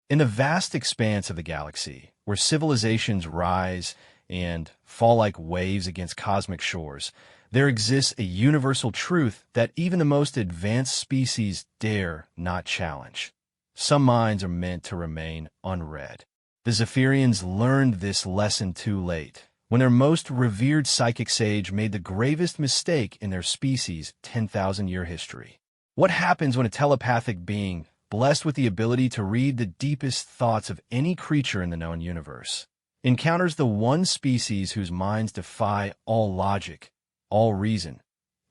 In the vast expanse of the galaxy, where civilizations rise and fall like waves against cosmic shores, there exists a universal truth that even the most advanced species dare not challenge. Some minds are meant to remain unread. The Zephyrians learned this lesson too late, when their most revered psychic sage made the gravest mistake in their species' 10,000-year history. What happens when a telepathic being, blessed with the ability to read the deepest thoughts of any creature in the known universe, encounters the one species whose minds defy all logic, all reason,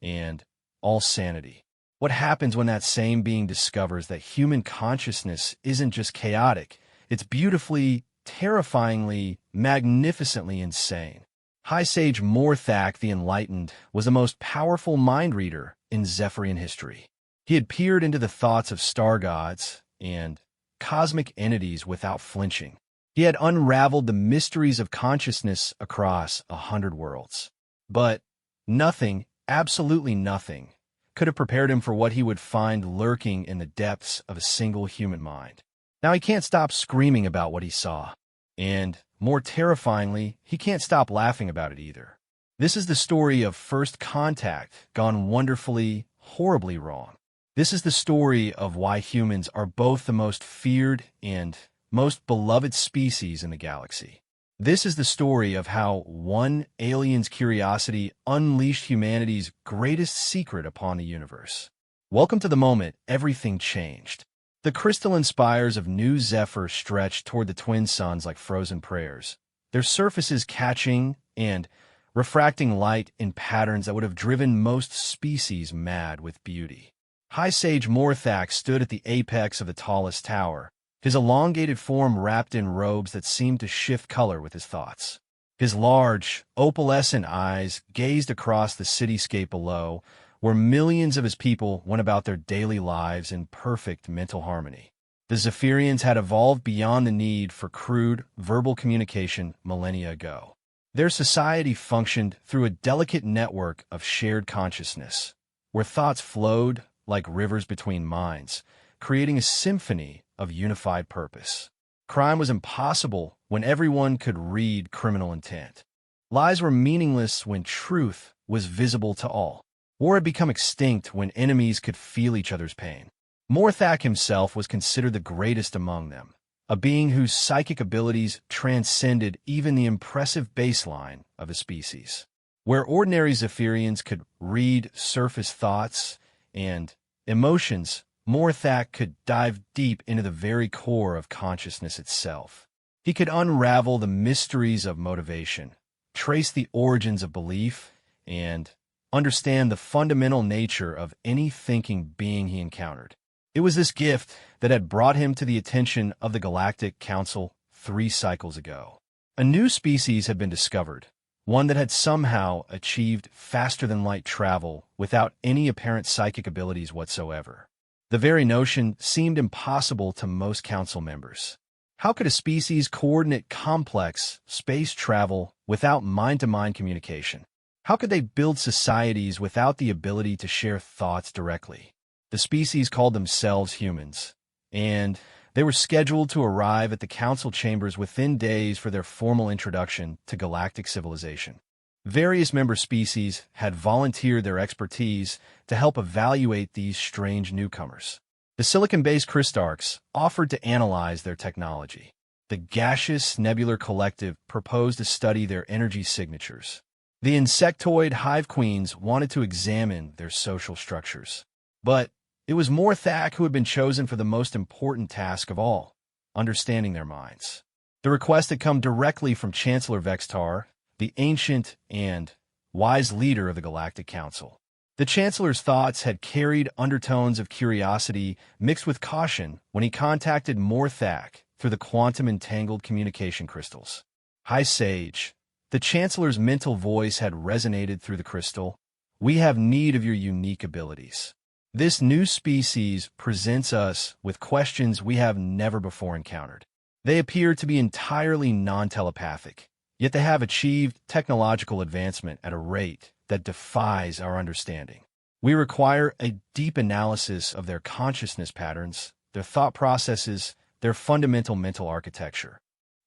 and all sanity? What happens when that same being discovers that human consciousness isn't just chaotic, it's beautifully, terrifyingly, magnificently insane? High Sage Morthak the Enlightened was the most powerful mind reader in Zephyrian history. He had peered into the thoughts of star gods and cosmic entities without flinching. He had unraveled the mysteries of consciousness across 100 worlds. But nothing, absolutely nothing, could have prepared him for what he would find lurking in the depths of a single human mind. Now he can't stop screaming about what he saw. And, more terrifyingly, he can't stop laughing about it either. This is the story of first contact gone wonderfully, horribly wrong. This is the story of why humans are both the most feared and most beloved species in the galaxy. This is the story of how one alien's curiosity unleashed humanity's greatest secret upon the universe. Welcome to the moment everything changed. The crystalline spires of New Zephyr stretched toward the twin suns like frozen prayers, their surfaces catching and refracting light in patterns that would have driven most species mad with beauty. High Sage Morthak stood at the apex of the tallest tower, his elongated form wrapped in robes that seemed to shift color with his thoughts. His large, opalescent eyes gazed across the cityscape below, where millions of his people went about their daily lives in perfect mental harmony. The Zephyrians had evolved beyond the need for crude, verbal communication millennia ago. Their society functioned through a delicate network of shared consciousness, where thoughts flowed like rivers between minds, creating a symphony of unified purpose. Crime was impossible when everyone could read criminal intent. Lies were meaningless when truth was visible to all. War had become extinct when enemies could feel each other's pain. Morthak himself was considered the greatest among them, a being whose psychic abilities transcended even the impressive baseline of a species. Where ordinary Zephyrians could read surface thoughts and emotions, Morthak could dive deep into the very core of consciousness itself. He could unravel the mysteries of motivation, trace the origins of belief, and understand the fundamental nature of any thinking being he encountered. It was this gift that had brought him to the attention of the Galactic Council 3 cycles ago. A new species had been discovered, one that had somehow achieved faster-than-light travel without any apparent psychic abilities whatsoever. The very notion seemed impossible to most council members. How could a species coordinate complex space travel without mind-to-mind communication? How could they build societies without the ability to share thoughts directly? The species called themselves humans, and they were scheduled to arrive at the council chambers within days for their formal introduction to galactic civilization. Various member species had volunteered their expertise to help evaluate these strange newcomers. The silicon-based Crystarchs offered to analyze their technology. The gaseous nebular collective proposed to study their energy signatures. The insectoid hive queens wanted to examine their social structures. But it was Morthak who had been chosen for the most important task of all, understanding their minds. The request had come directly from Chancellor Vextar, the ancient and wise leader of the Galactic Council. The Chancellor's thoughts had carried undertones of curiosity mixed with caution when he contacted Morthak through the quantum-entangled communication crystals. High Sage, the Chancellor's mental voice had resonated through the crystal. We have need of your unique abilities. This new species presents us with questions we have never before encountered. They appear to be entirely non-telepathic, yet they have achieved technological advancement at a rate that defies our understanding. We require a deep analysis of their consciousness patterns, their thought processes, their fundamental mental architecture.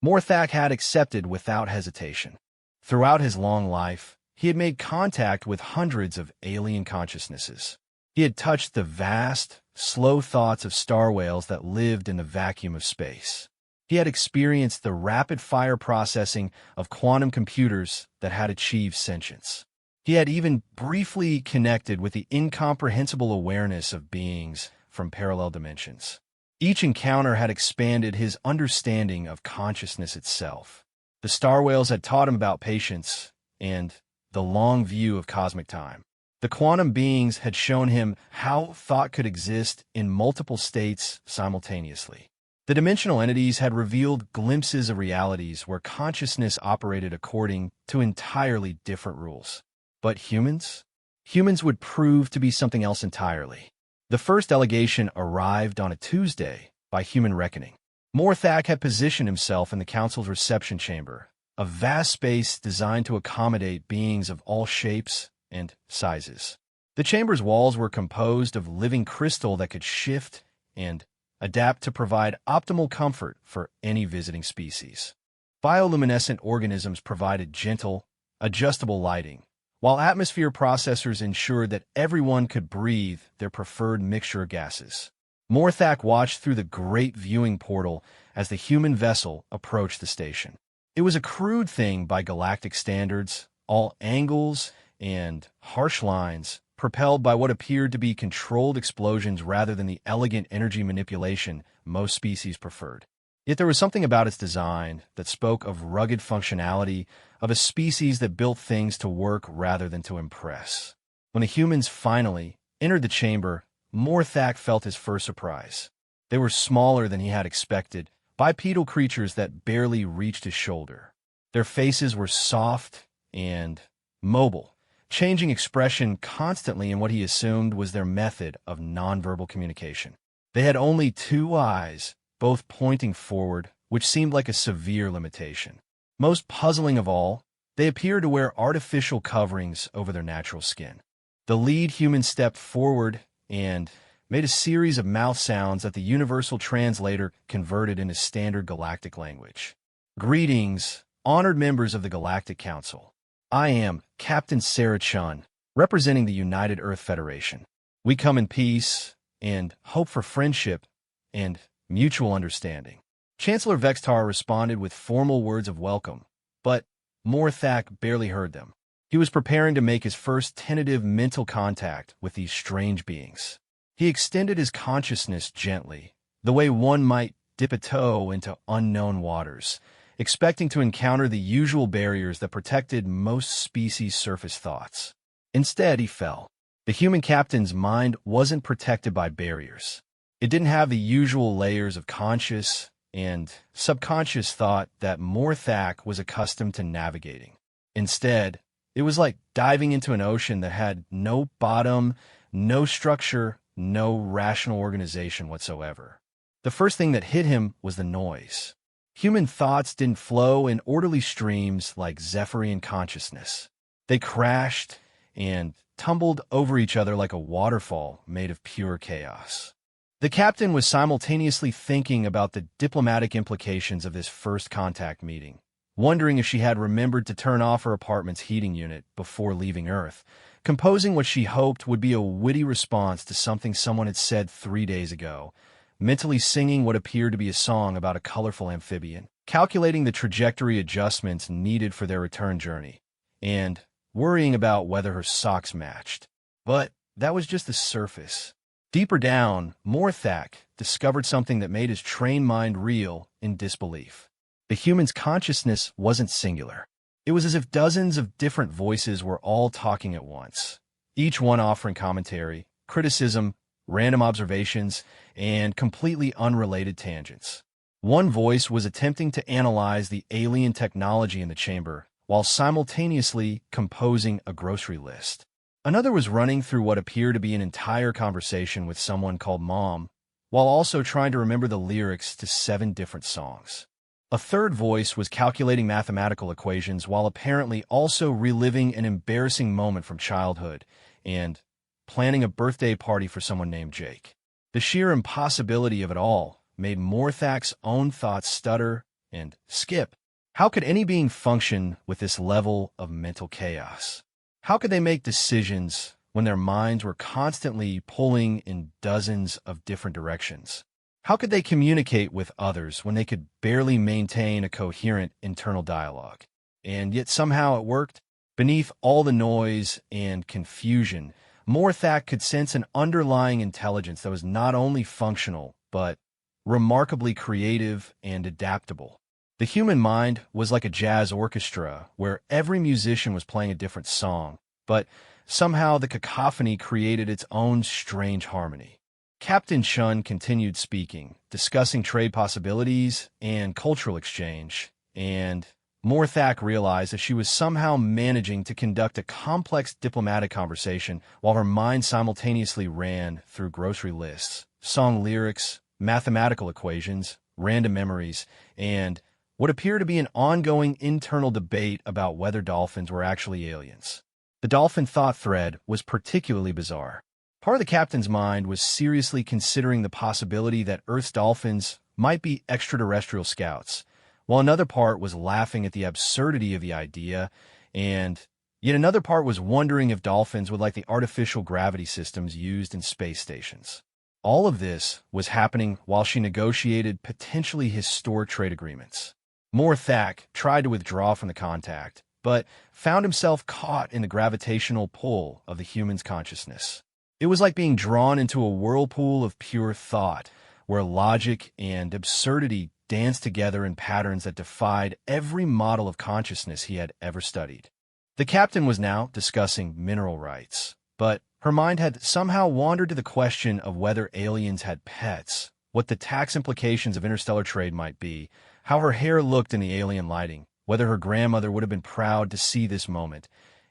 Morthak had accepted without hesitation. Throughout his long life, he had made contact with hundreds of alien consciousnesses. He had touched the vast, slow thoughts of star whales that lived in the vacuum of space. He had experienced the rapid-fire processing of quantum computers that had achieved sentience. He had even briefly connected with the incomprehensible awareness of beings from parallel dimensions. Each encounter had expanded his understanding of consciousness itself. The star whales had taught him about patience and the long view of cosmic time. The quantum beings had shown him how thought could exist in multiple states simultaneously. The dimensional entities had revealed glimpses of realities where consciousness operated according to entirely different rules. But humans? Humans would prove to be something else entirely. The first delegation arrived on a Tuesday, by human reckoning. Morthak had positioned himself in the council's reception chamber, a vast space designed to accommodate beings of all shapes and sizes. The chamber's walls were composed of living crystal that could shift and adapt to provide optimal comfort for any visiting species. Bioluminescent organisms provided gentle, adjustable lighting, while atmosphere processors ensured that everyone could breathe their preferred mixture of gases. Morthak watched through the great viewing portal as the human vessel approached the station. It was a crude thing by galactic standards, all angles and harsh lines, propelled by what appeared to be controlled explosions rather than the elegant energy manipulation most species preferred. Yet there was something about its design that spoke of rugged functionality, of a species that built things to work rather than to impress. When the humans finally entered the chamber, Morthak felt his first surprise. They were smaller than he had expected, bipedal creatures that barely reached his shoulder. Their faces were soft and mobile, changing expression constantly in what he assumed was their method of nonverbal communication. They had only two eyes, both pointing forward, which seemed like a severe limitation. Most puzzling of all, they appeared to wear artificial coverings over their natural skin. The lead human stepped forward and made a series of mouth sounds that the universal translator converted into standard galactic language. Greetings, honored members of the Galactic Council. I am Captain Sarah Chun, representing the United Earth Federation. We come in peace and hope for friendship and mutual understanding. Chancellor Vextar responded with formal words of welcome, but Morthak barely heard them. He was preparing to make his first tentative mental contact with these strange beings. He extended his consciousness gently, the way one might dip a toe into unknown waters, expecting to encounter the usual barriers that protected most species' surface thoughts. Instead, he fell. The human captain's mind wasn't protected by barriers. It didn't have the usual layers of conscious and subconscious thought that Morthak was accustomed to navigating. Instead, it was like diving into an ocean that had no bottom, no structure, no rational organization whatsoever. The first thing that hit him was the noise. Human thoughts didn't flow in orderly streams like Zephyrian consciousness. They crashed and tumbled over each other like a waterfall made of pure chaos. The captain was simultaneously thinking about the diplomatic implications of this first contact meeting, wondering if she had remembered to turn off her apartment's heating unit before leaving Earth, composing what she hoped would be a witty response to something someone had said 3 days ago, mentally singing what appeared to be a song about a colorful amphibian, calculating the trajectory adjustments needed for their return journey, and worrying about whether her socks matched. But that was just the surface. Deeper down, Morthak discovered something that made his trained mind reel in disbelief. The human's consciousness wasn't singular. It was as if dozens of different voices were all talking at once, each one offering commentary, criticism, random observations, and completely unrelated tangents. One voice was attempting to analyze the alien technology in the chamber while simultaneously composing a grocery list. Another was running through what appeared to be an entire conversation with someone called Mom, while also trying to remember the lyrics to 7 different songs. A third voice was calculating mathematical equations while apparently also reliving an embarrassing moment from childhood and planning a birthday party for someone named Jake. The sheer impossibility of it all made Morthak's own thoughts stutter and skip. How could any being function with this level of mental chaos? How could they make decisions when their minds were constantly pulling in dozens of different directions? How could they communicate with others when they could barely maintain a coherent internal dialogue? And yet somehow it worked. Beneath all the noise and confusion, Morthak could sense an underlying intelligence that was not only functional, but remarkably creative and adaptable. The human mind was like a jazz orchestra where every musician was playing a different song, but somehow the cacophony created its own strange harmony. Captain Chun continued speaking, discussing trade possibilities and cultural exchange, and Morthak realized that she was somehow managing to conduct a complex diplomatic conversation while her mind simultaneously ran through grocery lists, song lyrics, mathematical equations, random memories, and what appeared to be an ongoing internal debate about whether dolphins were actually aliens. The dolphin thought thread was particularly bizarre. Part of the captain's mind was seriously considering the possibility that Earth's dolphins might be extraterrestrial scouts, while another part was laughing at the absurdity of the idea, and yet another part was wondering if dolphins would like the artificial gravity systems used in space stations. All of this was happening while she negotiated potentially historic trade agreements. Morthak tried to withdraw from the contact, but found himself caught in the gravitational pull of the human's consciousness. It was like being drawn into a whirlpool of pure thought, where logic and absurdity danced together in patterns that defied every model of consciousness he had ever studied. The captain was now discussing mineral rights, but her mind had somehow wandered to the question of whether aliens had pets, what the tax implications of interstellar trade might be, how her hair looked in the alien lighting, whether her grandmother would have been proud to see this moment,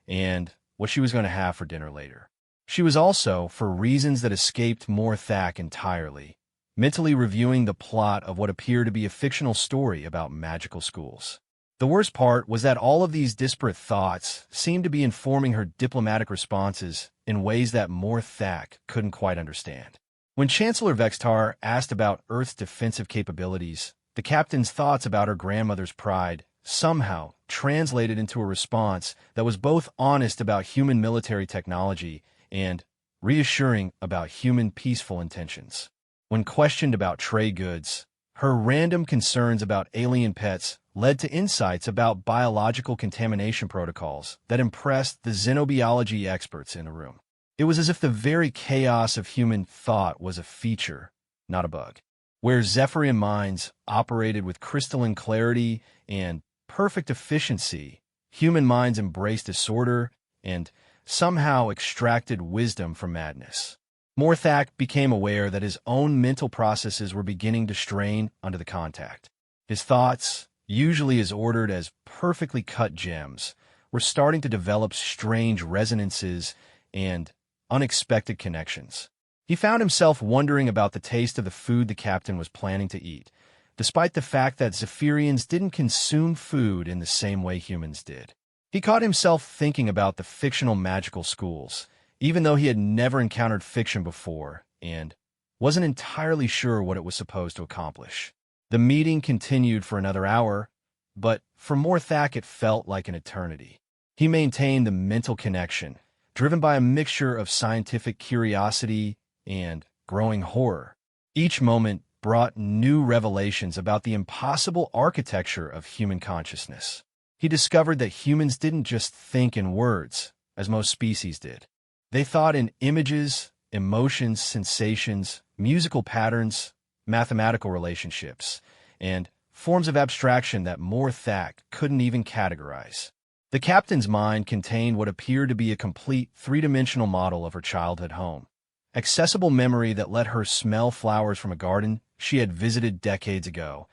and what she was going to have for dinner later. She was also, for reasons that escaped Morthak entirely, mentally reviewing the plot of what appeared to be a fictional story about magical schools. The worst part was that all of these disparate thoughts seemed to be informing her diplomatic responses in ways that Morthak couldn't quite understand. When Chancellor Vextar asked about Earth's defensive capabilities, the captain's thoughts about her grandmother's pride somehow translated into a response that was both honest about human military technology and reassuring about human peaceful intentions. When questioned about trade goods, her random concerns about alien pets led to insights about biological contamination protocols that impressed the xenobiology experts in the room. It was as if the very chaos of human thought was a feature, not a bug. Where Zephyrian minds operated with crystalline clarity and perfect efficiency, human minds embraced disorder and somehow extracted wisdom from madness. Morthak became aware that his own mental processes were beginning to strain under the contact. His thoughts, usually as ordered as perfectly cut gems, were starting to develop strange resonances and unexpected connections. He found himself wondering about the taste of the food the captain was planning to eat, despite the fact that Zephyrians didn't consume food in the same way humans did. He caught himself thinking about the fictional magical schools, even though he had never encountered fiction before and wasn't entirely sure what it was supposed to accomplish. The meeting continued for another hour, but for Morthak it felt like an eternity. He maintained the mental connection, driven by a mixture of scientific curiosity and growing horror. Each moment brought new revelations about the impossible architecture of human consciousness. He discovered that humans didn't just think in words, as most species did. They thought in images, emotions, sensations, musical patterns, mathematical relationships, and forms of abstraction that Morthak couldn't even categorize. The captain's mind contained what appeared to be a complete three-dimensional model of her childhood home. Accessible memory that let her smell flowers from a garden she had visited decades ago,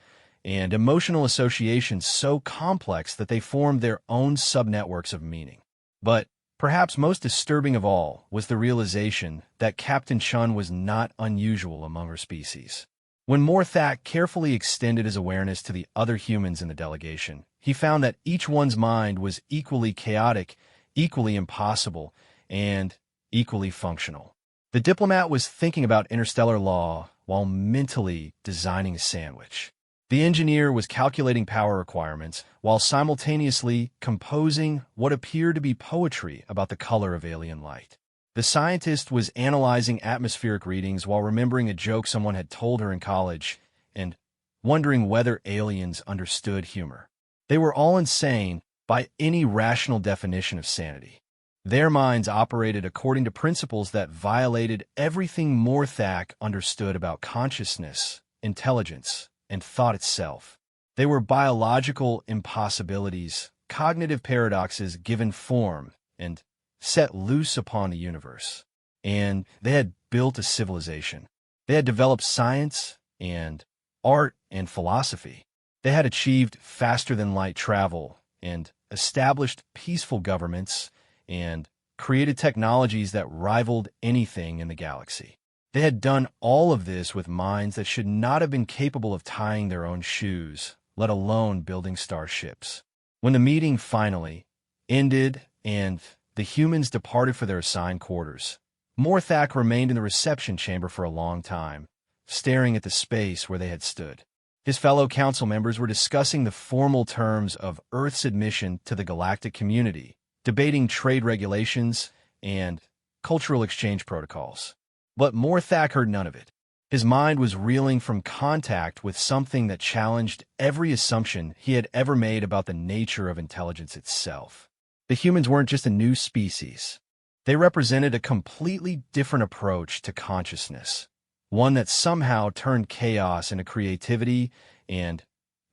and emotional associations so complex that they formed their own subnetworks of meaning. But perhaps most disturbing of all was the realization that Captain Chun was not unusual among her species. When Morthak carefully extended his awareness to the other humans in the delegation, he found that each one's mind was equally chaotic, equally impossible, and equally functional. The diplomat was thinking about interstellar law, while mentally designing a sandwich. The engineer was calculating power requirements while simultaneously composing what appeared to be poetry about the color of alien light. The scientist was analyzing atmospheric readings while remembering a joke someone had told her in college and wondering whether aliens understood humor. They were all insane by any rational definition of sanity. Their minds operated according to principles that violated everything Morthak understood about consciousness, intelligence, and thought itself. They were biological impossibilities, cognitive paradoxes given form and set loose upon the universe. And they had built a civilization. They had developed science and art and philosophy. They had achieved faster-than-light travel and established peaceful governments and created technologies that rivaled anything in the galaxy. They had done all of this with minds that should not have been capable of tying their own shoes, let alone building starships. When the meeting finally ended and the humans departed for their assigned quarters, Morthak remained in the reception chamber for a long time, staring at the space where they had stood. His fellow council members were discussing the formal terms of Earth's admission to the galactic community, debating trade regulations and cultural exchange protocols. But Morthak heard none of it. His mind was reeling from contact with something that challenged every assumption he had ever made about the nature of intelligence itself. The humans weren't just a new species. They represented a completely different approach to consciousness, one that somehow turned chaos into creativity and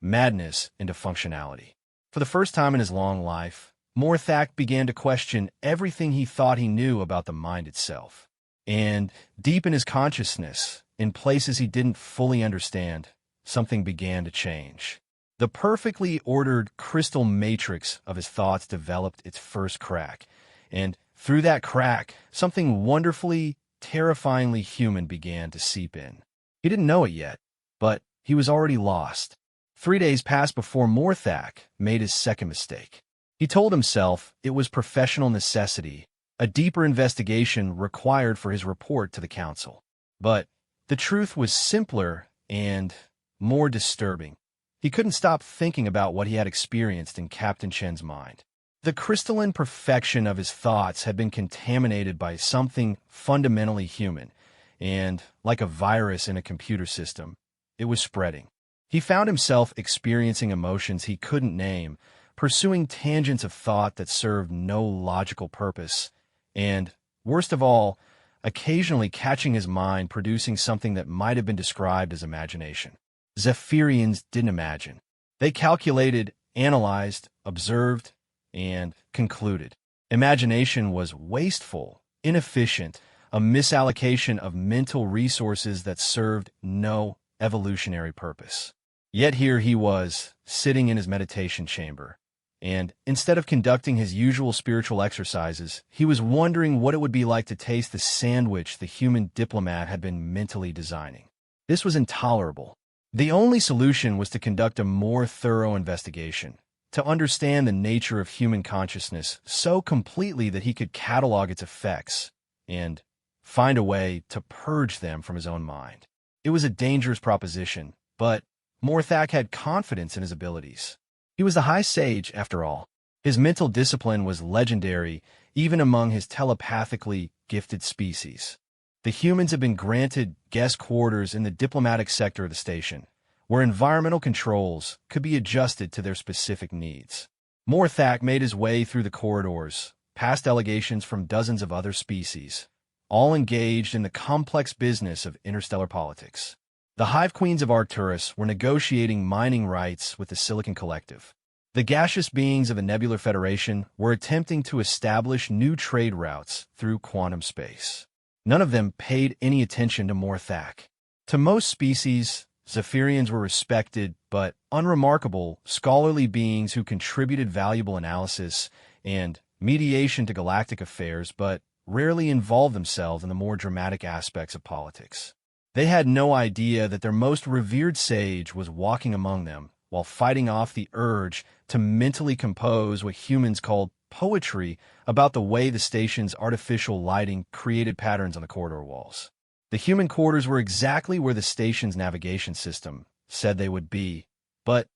madness into functionality. For the first time in his long life, Morthak began to question everything he thought he knew about the mind itself. And deep in his consciousness, in places he didn't fully understand, something began to change. The perfectly ordered crystal matrix of his thoughts developed its first crack, and through that crack, something wonderfully, terrifyingly human began to seep in. He didn't know it yet, but he was already lost. 3 days passed before Morthak made his second mistake. He told himself it was professional necessity, a deeper investigation required for his report to the council. But the truth was simpler and more disturbing. He couldn't stop thinking about what he had experienced in Captain Chen's mind. The crystalline perfection of his thoughts had been contaminated by something fundamentally human, and like a virus in a computer system, it was spreading. He found himself experiencing emotions he couldn't name, pursuing tangents of thought that served no logical purpose, and, worst of all, occasionally catching his mind producing something that might have been described as imagination. Zephyrians didn't imagine. They calculated, analyzed, observed, and concluded. Imagination was wasteful, inefficient, a misallocation of mental resources that served no evolutionary purpose. Yet here he was, sitting in his meditation chamber, and instead of conducting his usual spiritual exercises, he was wondering what it would be like to taste the sandwich the human diplomat had been mentally designing. This was intolerable. The only solution was to conduct a more thorough investigation, to understand the nature of human consciousness so completely that he could catalog its effects and find a way to purge them from his own mind. It was a dangerous proposition, but Morthak had confidence in his abilities. He was the High Sage, after all. His mental discipline was legendary, even among his telepathically gifted species. The humans had been granted guest quarters in the diplomatic sector of the station, where environmental controls could be adjusted to their specific needs. Morthak made his way through the corridors, past delegations from dozens of other species, all engaged in the complex business of interstellar politics. The Hive Queens of Arcturus were negotiating mining rights with the Silicon Collective. The gaseous beings of the Nebular Federation were attempting to establish new trade routes through quantum space. None of them paid any attention to Morthak. To most species, Zephyrians were respected but unremarkable scholarly beings who contributed valuable analysis and mediation to galactic affairs but rarely involved themselves in the more dramatic aspects of politics. They had no idea that their most revered sage was walking among them while fighting off the urge to mentally compose what humans called poetry about the way the station's artificial lighting created patterns on the corridor walls. The human quarters were exactly where the station's navigation system said they would be, but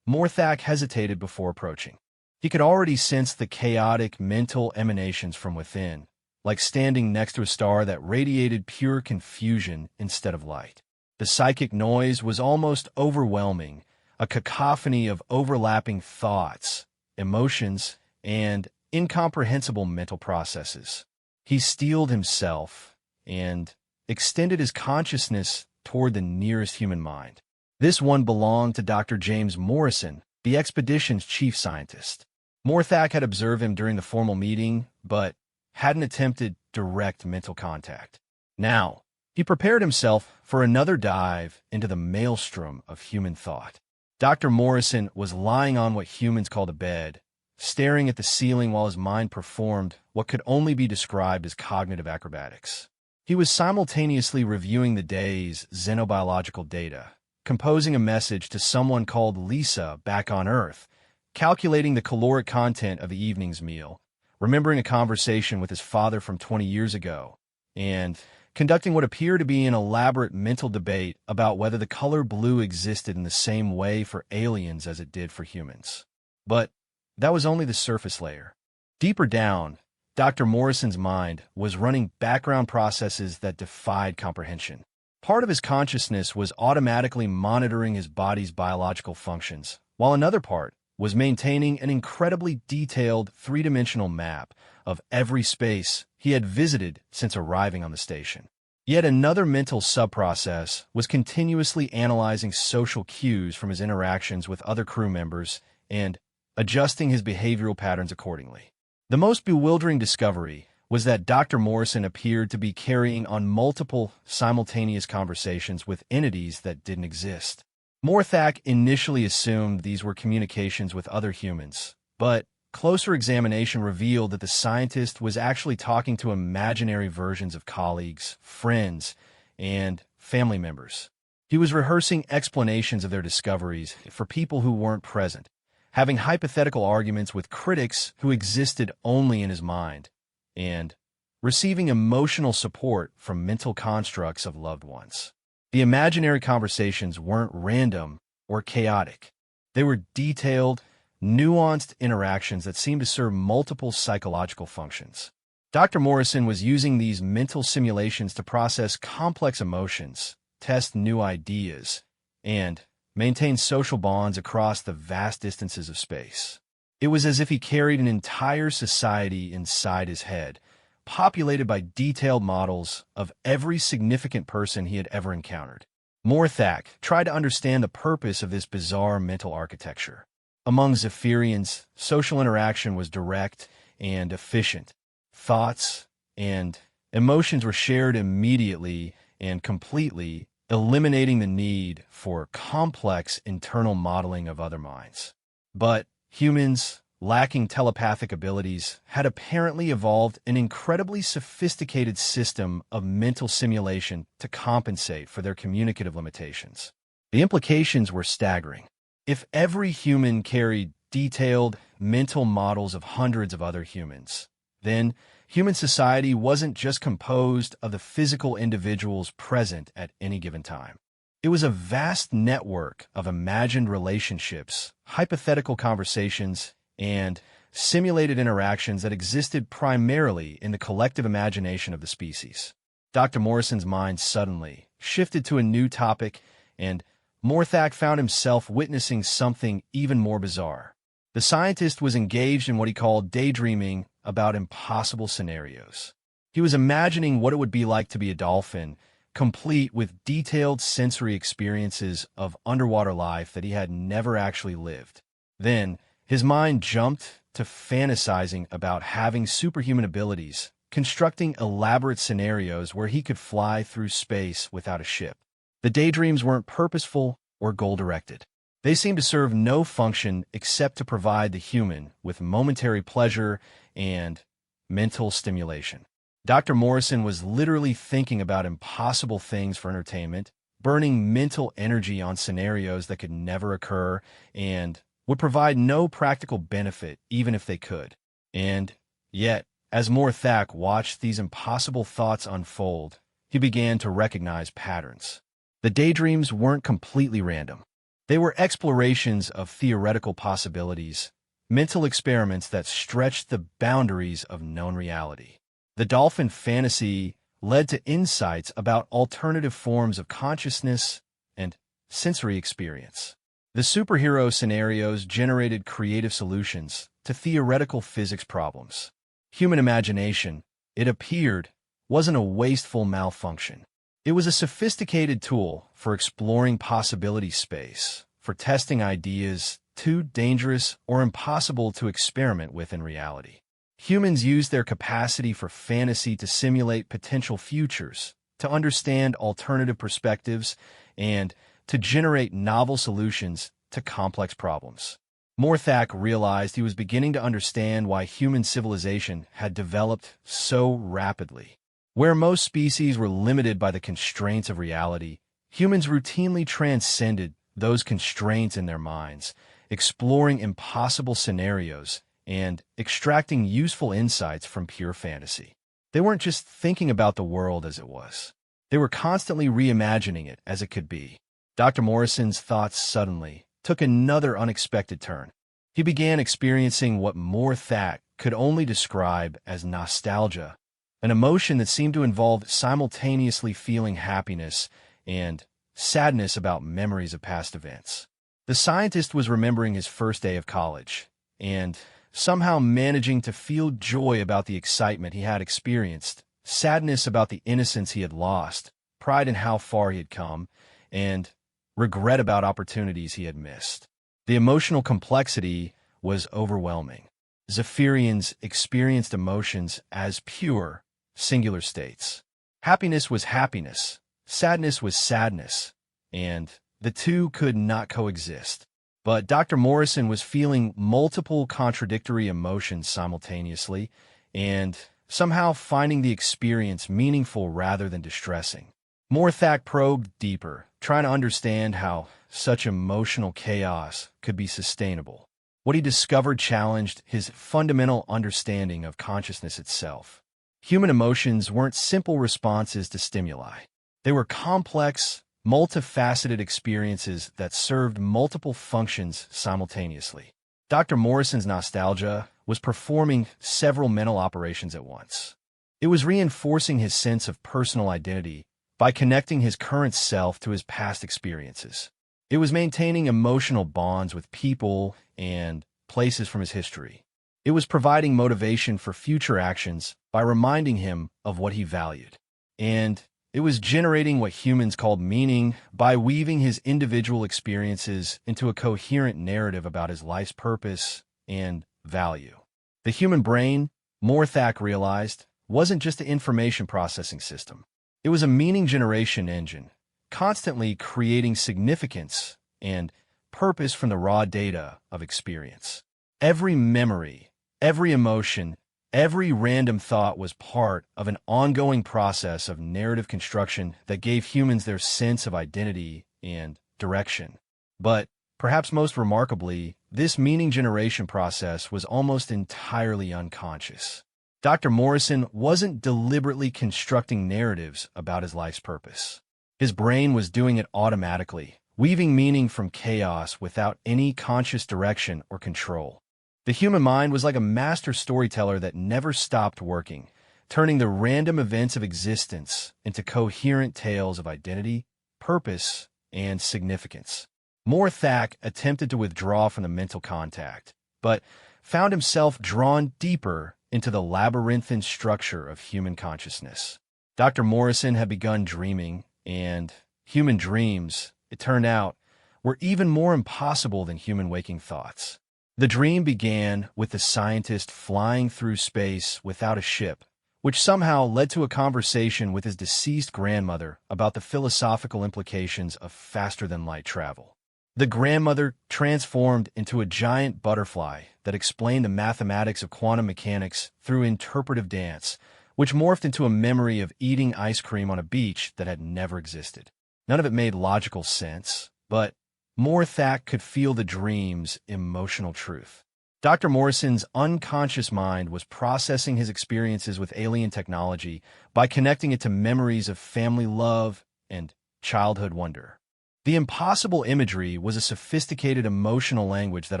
Morthak hesitated before approaching. He could already sense the chaotic mental emanations from within, like standing next to a star that radiated pure confusion instead of light. The psychic noise was almost overwhelming, a cacophony of overlapping thoughts, emotions, and incomprehensible mental processes. He steeled himself and extended his consciousness toward the nearest human mind. This one belonged to Dr. James Morrison, the expedition's chief scientist. Morthak had observed him during the formal meeting, but hadn't attempted direct mental contact. Now, he prepared himself for another dive into the maelstrom of human thought. Dr. Morrison was lying on what humans called a bed, staring at the ceiling while his mind performed what could only be described as cognitive acrobatics. He was simultaneously reviewing the day's xenobiological data, composing a message to someone called Lisa back on Earth, calculating the caloric content of the evening's meal, remembering a conversation with his father from 20 years ago, and conducting what appeared to be an elaborate mental debate about whether the color blue existed in the same way for aliens as it did for humans. But that was only the surface layer. Deeper down, Dr. Morrison's mind was running background processes that defied comprehension. Part of his consciousness was automatically monitoring his body's biological functions, while another part was maintaining an incredibly detailed three-dimensional map of every space he had visited since arriving on the station. Yet another mental subprocess was continuously analyzing social cues from his interactions with other crew members and adjusting his behavioral patterns accordingly. The most bewildering discovery was that Dr. Morrison appeared to be carrying on multiple simultaneous conversations with entities that didn't exist. Morthak initially assumed these were communications with other humans, but closer examination revealed that the scientist was actually talking to imaginary versions of colleagues, friends, and family members. He was rehearsing explanations of their discoveries for people who weren't present, having hypothetical arguments with critics who existed only in his mind, and receiving emotional support from mental constructs of loved ones. The imaginary conversations weren't random or chaotic. They were detailed, nuanced interactions that seemed to serve multiple psychological functions. Dr. Morrison was using these mental simulations to process complex emotions, test new ideas, and maintain social bonds across the vast distances of space. It was as if he carried an entire society inside his head, populated by detailed models of every significant person he had ever encountered. Morthak tried to understand the purpose of this bizarre mental architecture. Among Zephyrians, social interaction was direct and efficient. Thoughts and emotions were shared immediately and completely, eliminating the need for complex internal modeling of other minds. But humans, lacking telepathic abilities, had apparently evolved an incredibly sophisticated system of mental simulation to compensate for their communicative limitations. The implications were staggering. If every human carried detailed mental models of hundreds of other humans, then human society wasn't just composed of the physical individuals present at any given time. It was a vast network of imagined relationships, hypothetical conversations, and simulated interactions that existed primarily in the collective imagination of the species. Dr. Morrison's mind suddenly shifted to a new topic, and Morthak found himself witnessing something even more bizarre. The scientist was engaged in what he called daydreaming about impossible scenarios. He was imagining what it would be like to be a dolphin, complete with detailed sensory experiences of underwater life that he had never actually lived. Then, his mind jumped to fantasizing about having superhuman abilities, constructing elaborate scenarios where he could fly through space without a ship. The daydreams weren't purposeful or goal-directed. They seemed to serve no function except to provide the human with momentary pleasure and mental stimulation. Dr. Morrison was literally thinking about impossible things for entertainment, burning mental energy on scenarios that could never occur and would provide no practical benefit even if they could. And yet, as Morthak watched these impossible thoughts unfold, he began to recognize patterns. The daydreams weren't completely random. They were explorations of theoretical possibilities, mental experiments that stretched the boundaries of known reality. The dolphin fantasy led to insights about alternative forms of consciousness and sensory experience. The superhero scenarios generated creative solutions to theoretical physics problems. Human imagination, it appeared, wasn't a wasteful malfunction. It was a sophisticated tool for exploring possibility space, for testing ideas too dangerous or impossible to experiment with in reality. Humans used their capacity for fantasy to simulate potential futures, to understand alternative perspectives, and to generate novel solutions to complex problems. Morthak realized he was beginning to understand why human civilization had developed so rapidly. Where most species were limited by the constraints of reality, humans routinely transcended those constraints in their minds, exploring impossible scenarios and extracting useful insights from pure fantasy. They weren't just thinking about the world as it was. They were constantly reimagining it as it could be. Dr. Morrison's thoughts suddenly took another unexpected turn. He began experiencing what Morthak could only describe as nostalgia, an emotion that seemed to involve simultaneously feeling happiness and sadness about memories of past events. The scientist was remembering his first day of college, and somehow managing to feel joy about the excitement he had experienced, sadness about the innocence he had lost, pride in how far he had come, and regret about opportunities he had missed. The emotional complexity was overwhelming. Zephyrians experienced emotions as pure, singular states. Happiness was happiness, sadness was sadness, and the two could not coexist. But Dr. Morrison was feeling multiple contradictory emotions simultaneously, and somehow finding the experience meaningful rather than distressing. Morthak probed deeper, trying to understand how such emotional chaos could be sustainable. What he discovered challenged his fundamental understanding of consciousness itself. Human emotions weren't simple responses to stimuli. They were complex, multifaceted experiences that served multiple functions simultaneously. Dr. Morrison's nostalgia was performing several mental operations at once. It was reinforcing his sense of personal identity by connecting his current self to his past experiences. It was maintaining emotional bonds with people and places from his history. It was providing motivation for future actions by reminding him of what he valued. And it was generating what humans called meaning by weaving his individual experiences into a coherent narrative about his life's purpose and value. The human brain, Morthak realized, wasn't just an information processing system. It was a meaning generation engine, constantly creating significance and purpose from the raw data of experience. Every memory, every emotion, every random thought was part of an ongoing process of narrative construction that gave humans their sense of identity and direction. But, perhaps most remarkably, this meaning generation process was almost entirely unconscious. Dr. Morrison wasn't deliberately constructing narratives about his life's purpose. His brain was doing it automatically, weaving meaning from chaos without any conscious direction or control. The human mind was like a master storyteller that never stopped working, turning the random events of existence into coherent tales of identity, purpose, and significance. Morthak attempted to withdraw from the mental contact, but found himself drawn deeper into the labyrinthine structure of human consciousness. Dr. Morrison had begun dreaming, and human dreams, it turned out, were even more impossible than human waking thoughts. The dream began with the scientist flying through space without a ship, which somehow led to a conversation with his deceased grandmother about the philosophical implications of faster-than-light travel. The grandmother transformed into a giant butterfly that explained the mathematics of quantum mechanics through interpretive dance, which morphed into a memory of eating ice cream on a beach that had never existed. None of it made logical sense, but Morthak could feel the dream's emotional truth. Dr. Morrison's unconscious mind was processing his experiences with alien technology by connecting it to memories of family love and childhood wonder. The impossible imagery was a sophisticated emotional language that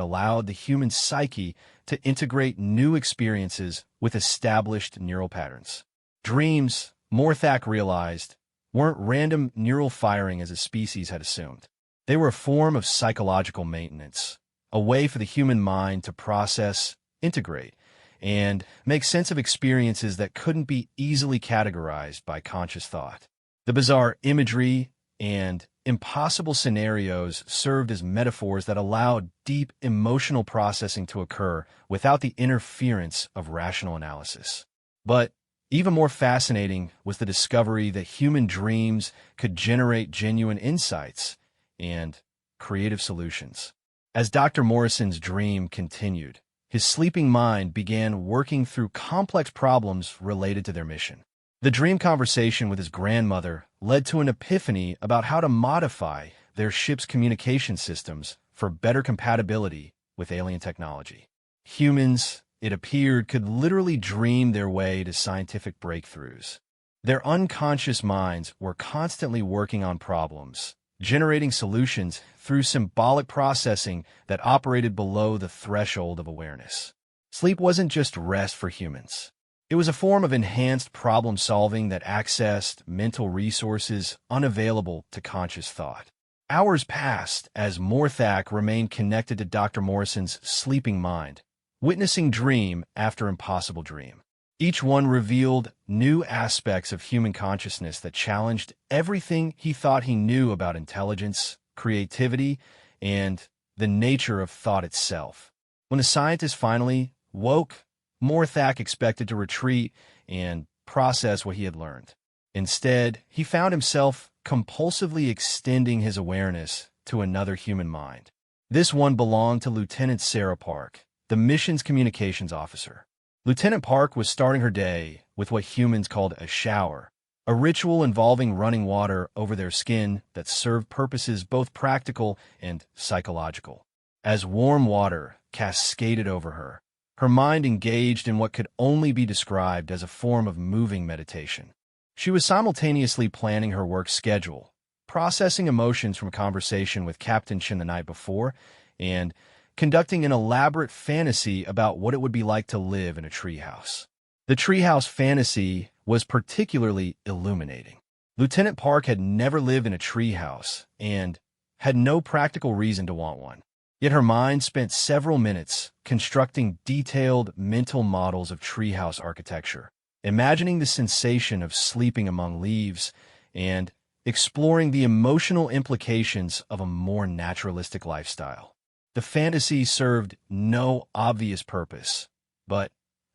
allowed the human psyche to integrate new experiences with established neural patterns. Dreams, Morthak realized, weren't random neural firing as a species had assumed. They were a form of psychological maintenance, a way for the human mind to process, integrate, and make sense of experiences that couldn't be easily categorized by conscious thought. The bizarre imagery and impossible scenarios served as metaphors that allowed deep emotional processing to occur without the interference of rational analysis. But even more fascinating was the discovery that human dreams could generate genuine insights and creative solutions. As Dr. Morrison's dream continued, his sleeping mind began working through complex problems related to their mission. The dream conversation with his grandmother led to an epiphany about how to modify their ship's communication systems for better compatibility with alien technology. Humans, it appeared, could literally dream their way to scientific breakthroughs. Their unconscious minds were constantly working on problems, generating solutions through symbolic processing that operated below the threshold of awareness. Sleep wasn't just rest for humans. It was a form of enhanced problem-solving that accessed mental resources unavailable to conscious thought. Hours passed as Morthak remained connected to Dr. Morrison's sleeping mind, witnessing dream after impossible dream. Each one revealed new aspects of human consciousness that challenged everything he thought he knew about intelligence, creativity, and the nature of thought itself. When the scientist finally woke, Morthak expected to retreat and process what he had learned. Instead, he found himself compulsively extending his awareness to another human mind. This one belonged to Lieutenant Sarah Park, the mission's communications officer. Lieutenant Park was starting her day with what humans called a shower, a ritual involving running water over their skin that served purposes both practical and psychological. As warm water cascaded over her, her mind engaged in what could only be described as a form of moving meditation. She was simultaneously planning her work schedule, processing emotions from a conversation with Captain Chin the night before, and conducting an elaborate fantasy about what it would be like to live in a treehouse. The treehouse fantasy was particularly illuminating. Lieutenant Park had never lived in a treehouse and had no practical reason to want one. Yet her mind spent several minutes constructing detailed mental models of treehouse architecture, imagining the sensation of sleeping among leaves and exploring the emotional implications of a more naturalistic lifestyle. The fantasy served no obvious purpose, but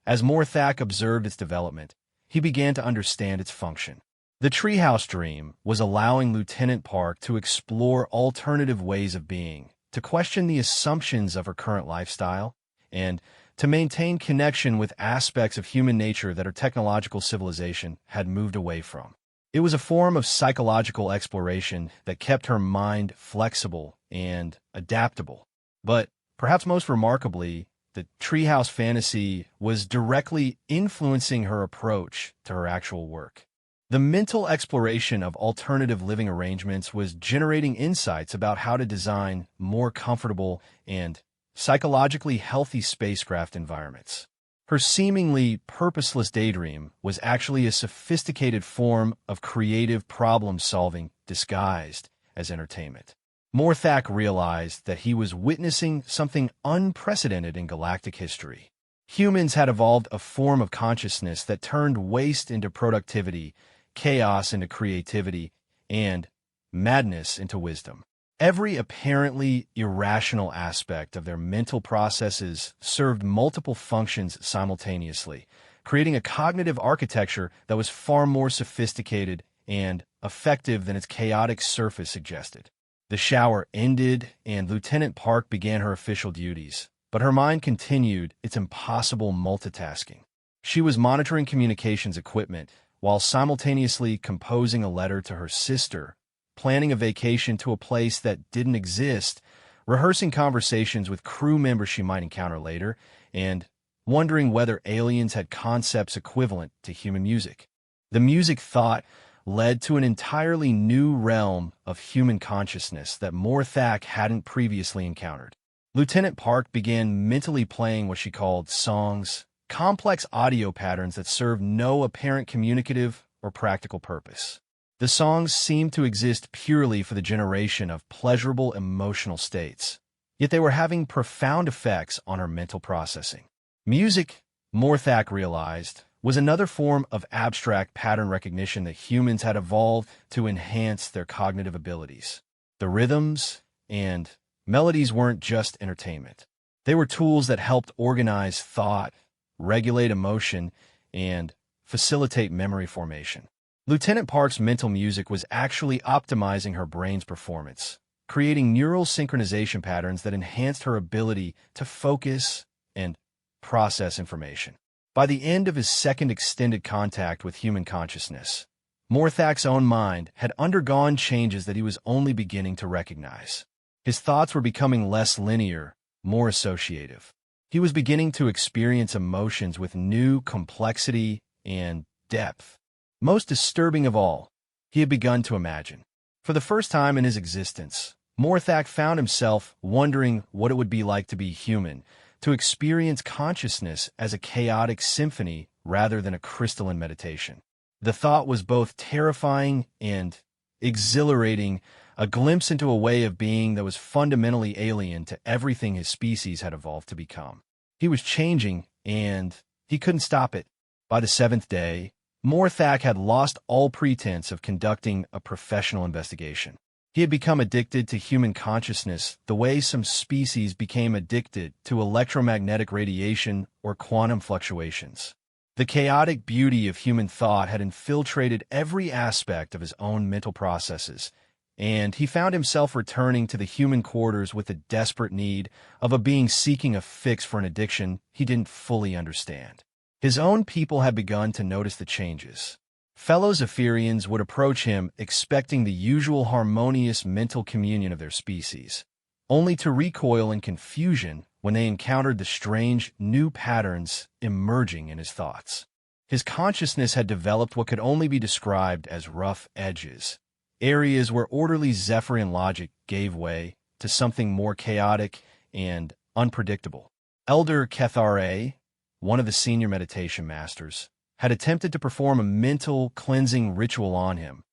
as Morthak observed its development, he began to understand its function. The treehouse dream was allowing Lieutenant Park to explore alternative ways of being, to question the assumptions of her current lifestyle, and to maintain connection with aspects of human nature that her technological civilization had moved away from. It was a form of psychological exploration that kept her mind flexible and adaptable. But perhaps most remarkably, the treehouse fantasy was directly influencing her approach to her actual work. The mental exploration of alternative living arrangements was generating insights about how to design more comfortable and psychologically healthy spacecraft environments. Her seemingly purposeless daydream was actually a sophisticated form of creative problem-solving disguised as entertainment. Morthak realized that he was witnessing something unprecedented in galactic history. Humans had evolved a form of consciousness that turned waste into productivity, chaos into creativity, and madness into wisdom. Every apparently irrational aspect of their mental processes served multiple functions simultaneously, creating a cognitive architecture that was far more sophisticated and effective than its chaotic surface suggested. The shower ended, and Lieutenant Park began her official duties, but her mind continued its impossible multitasking. She was monitoring communications equipment while simultaneously composing a letter to her sister, planning a vacation to a place that didn't exist, rehearsing conversations with crew members she might encounter later, and wondering whether aliens had concepts equivalent to human music. The music thought led to an entirely new realm of human consciousness that Morthak hadn't previously encountered. Lieutenant Park began mentally playing what she called songs, complex audio patterns that served no apparent communicative or practical purpose. The songs seemed to exist purely for the generation of pleasurable emotional states, yet they were having profound effects on her mental processing. Music, Morthak realized, was another form of abstract pattern recognition that humans had evolved to enhance their cognitive abilities. The rhythms and melodies weren't just entertainment. They were tools that helped organize thought, regulate emotion, and facilitate memory formation. Lieutenant Park's mental music was actually optimizing her brain's performance, creating neural synchronization patterns that enhanced her ability to focus and process information. By the end of his second extended contact with human consciousness, Morthak's own mind had undergone changes that he was only beginning to recognize. His thoughts were becoming less linear, more associative. He was beginning to experience emotions with new complexity and depth. Most disturbing of all, he had begun to imagine. For the first time in his existence, Morthak found himself wondering what it would be like to be human, to experience consciousness as a chaotic symphony rather than a crystalline meditation. The thought was both terrifying and exhilarating, a glimpse into a way of being that was fundamentally alien to everything his species had evolved to become. He was changing, and he couldn't stop it. By the seventh day, Morthak had lost all pretense of conducting a professional investigation. He had become addicted to human consciousness the way some species became addicted to electromagnetic radiation or quantum fluctuations. The chaotic beauty of human thought had infiltrated every aspect of his own mental processes, and he found himself returning to the human quarters with the desperate need of a being seeking a fix for an addiction he didn't fully understand. His own people had begun to notice the changes. Fellow Zephyrians would approach him expecting the usual harmonious mental communion of their species, only to recoil in confusion when they encountered the strange new patterns emerging in his thoughts. His consciousness had developed what could only be described as rough edges, areas where orderly Zephyrian logic gave way to something more chaotic and unpredictable. Elder Kethare, one of the senior meditation masters, had attempted to perform a mental cleansing ritual on him,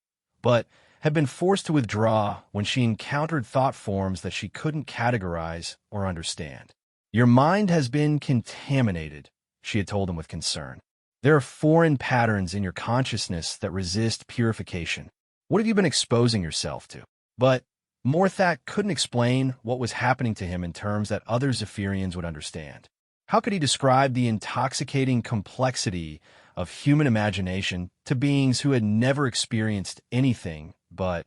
but had been forced to withdraw when she encountered thought forms that she couldn't categorize or understand. "Your mind has been contaminated," she had told him with concern. "There are foreign patterns in your consciousness that resist purification. What have you been exposing yourself to?" But Morthak couldn't explain what was happening to him in terms that other Zephyrians would understand. How could he describe the intoxicating complexity of human imagination to beings who had never experienced anything but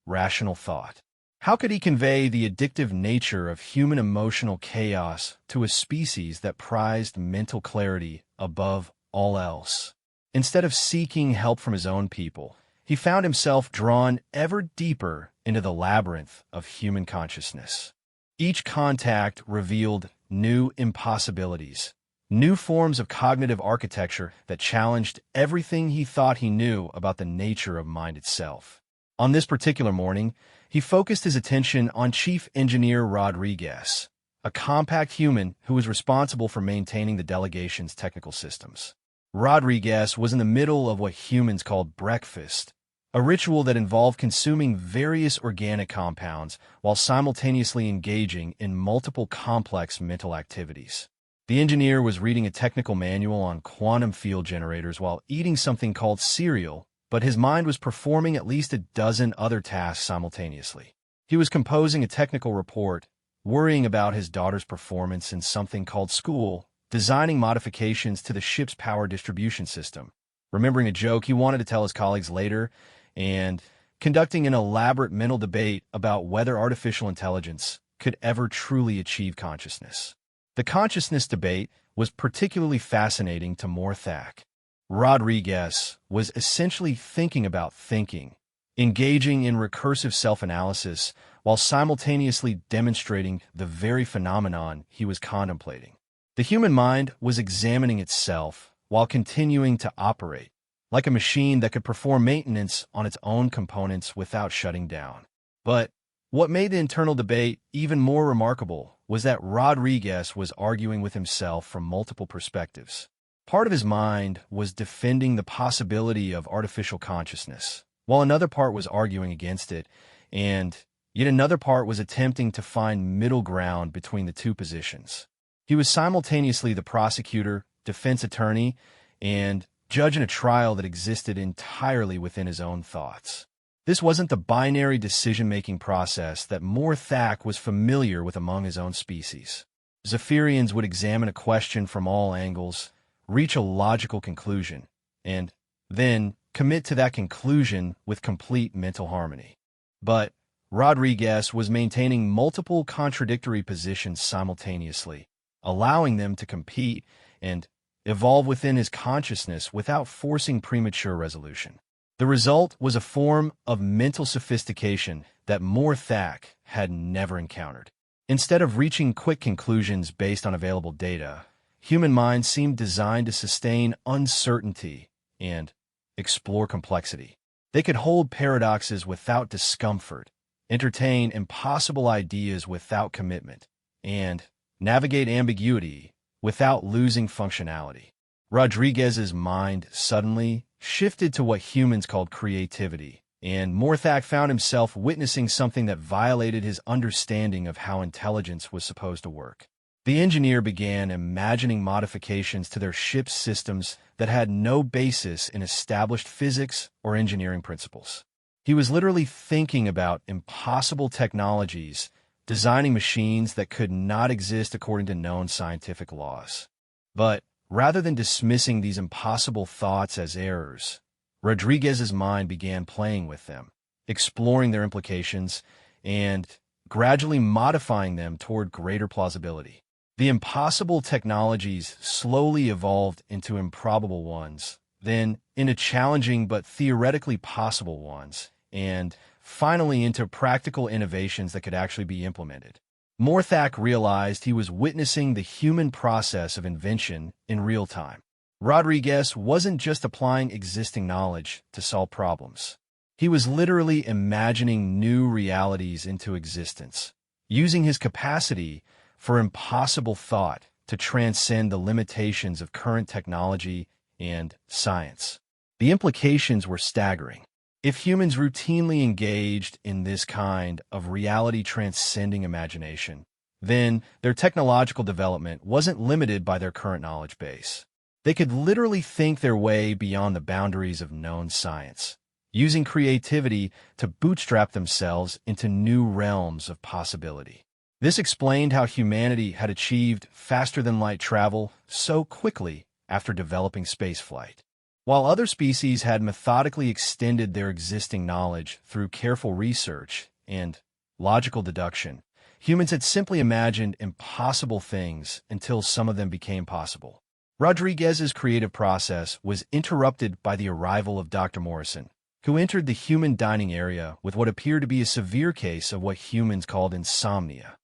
rational thought? How could he convey the addictive nature of human emotional chaos to a species that prized mental clarity above all else? Instead of seeking help from his own people, he found himself drawn ever deeper into the labyrinth of human consciousness. Each contact revealed new impossibilities, new forms of cognitive architecture that challenged everything he thought he knew about the nature of mind itself. On this particular morning, he focused his attention on Chief Engineer Rodriguez, a compact human who was responsible for maintaining the delegation's technical systems. Rodriguez was in the middle of what humans called breakfast, a ritual that involved consuming various organic compounds while simultaneously engaging in multiple complex mental activities. The engineer was reading a technical manual on quantum field generators while eating something called cereal, but his mind was performing at least a dozen other tasks simultaneously. He was composing a technical report, worrying about his daughter's performance in something called school, designing modifications to the ship's power distribution system, remembering a joke he wanted to tell his colleagues later, and conducting an elaborate mental debate about whether artificial intelligence could ever truly achieve consciousness. The consciousness debate was particularly fascinating to Morthak. Rodriguez was essentially thinking about thinking, engaging in recursive self-analysis while simultaneously demonstrating the very phenomenon he was contemplating. The human mind was examining itself while continuing to operate, like a machine that could perform maintenance on its own components without shutting down. But what made the internal debate even more remarkable was that Rodriguez was arguing with himself from multiple perspectives. Part of his mind was defending the possibility of artificial consciousness, while another part was arguing against it, and yet another part was attempting to find middle ground between the two positions. He was simultaneously the prosecutor, defense attorney, and judge in a trial that existed entirely within his own thoughts. This wasn't the binary decision-making process that Morthak was familiar with among his own species. Zephyrians would examine a question from all angles, reach a logical conclusion, and then commit to that conclusion with complete mental harmony. But Rodriguez was maintaining multiple contradictory positions simultaneously, allowing them to compete and evolve within his consciousness without forcing premature resolution. The result was a form of mental sophistication that Morthak had never encountered. Instead of reaching quick conclusions based on available data, human minds seemed designed to sustain uncertainty and explore complexity. They could hold paradoxes without discomfort, entertain impossible ideas without commitment, and navigate ambiguity without losing functionality. Rodriguez's mind suddenly shifted to what humans called creativity, and Morthak found himself witnessing something that violated his understanding of how intelligence was supposed to work. The engineer began imagining modifications to their ship's systems that had no basis in established physics or engineering principles. He was literally thinking about impossible technologies, designing machines that could not exist according to known scientific laws. But rather than dismissing these impossible thoughts as errors, Rodriguez's mind began playing with them, exploring their implications, and gradually modifying them toward greater plausibility. The impossible technologies slowly evolved into improbable ones, then into challenging but theoretically possible ones, and finally into practical innovations that could actually be implemented. Morthak realized he was witnessing the human process of invention in real time. Rodriguez wasn't just applying existing knowledge to solve problems. He was literally imagining new realities into existence, using his capacity for impossible thought to transcend the limitations of current technology and science. The implications were staggering. If humans routinely engaged in this kind of reality-transcending imagination, then their technological development wasn't limited by their current knowledge base. They could literally think their way beyond the boundaries of known science, using creativity to bootstrap themselves into new realms of possibility. This explained how humanity had achieved faster-than-light travel so quickly after developing spaceflight. While other species had methodically extended their existing knowledge through careful research and logical deduction, humans had simply imagined impossible things until some of them became possible. Rodriguez's creative process was interrupted by the arrival of Dr. Morrison, who entered the human dining area with what appeared to be a severe case of what humans called insomnia.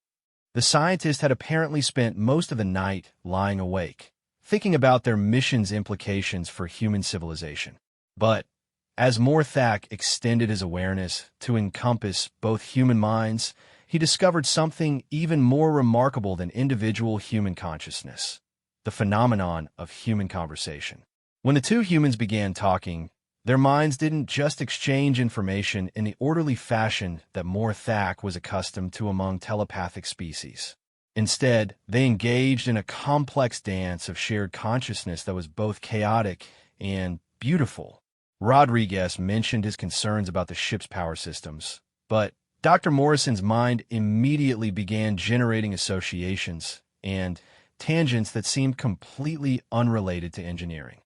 The scientist had apparently spent most of the night lying awake, thinking about their mission's implications for human civilization. But as Morthak extended his awareness to encompass both human minds, he discovered something even more remarkable than individual human consciousness: the phenomenon of human conversation. When the two humans began talking, their minds didn't just exchange information in the orderly fashion that Morthak was accustomed to among telepathic species. Instead, they engaged in a complex dance of shared consciousness that was both chaotic and beautiful. Rodriguez mentioned his concerns about the ship's power systems, but Dr. Morrison's mind immediately began generating associations and tangents that seemed completely unrelated to engineering.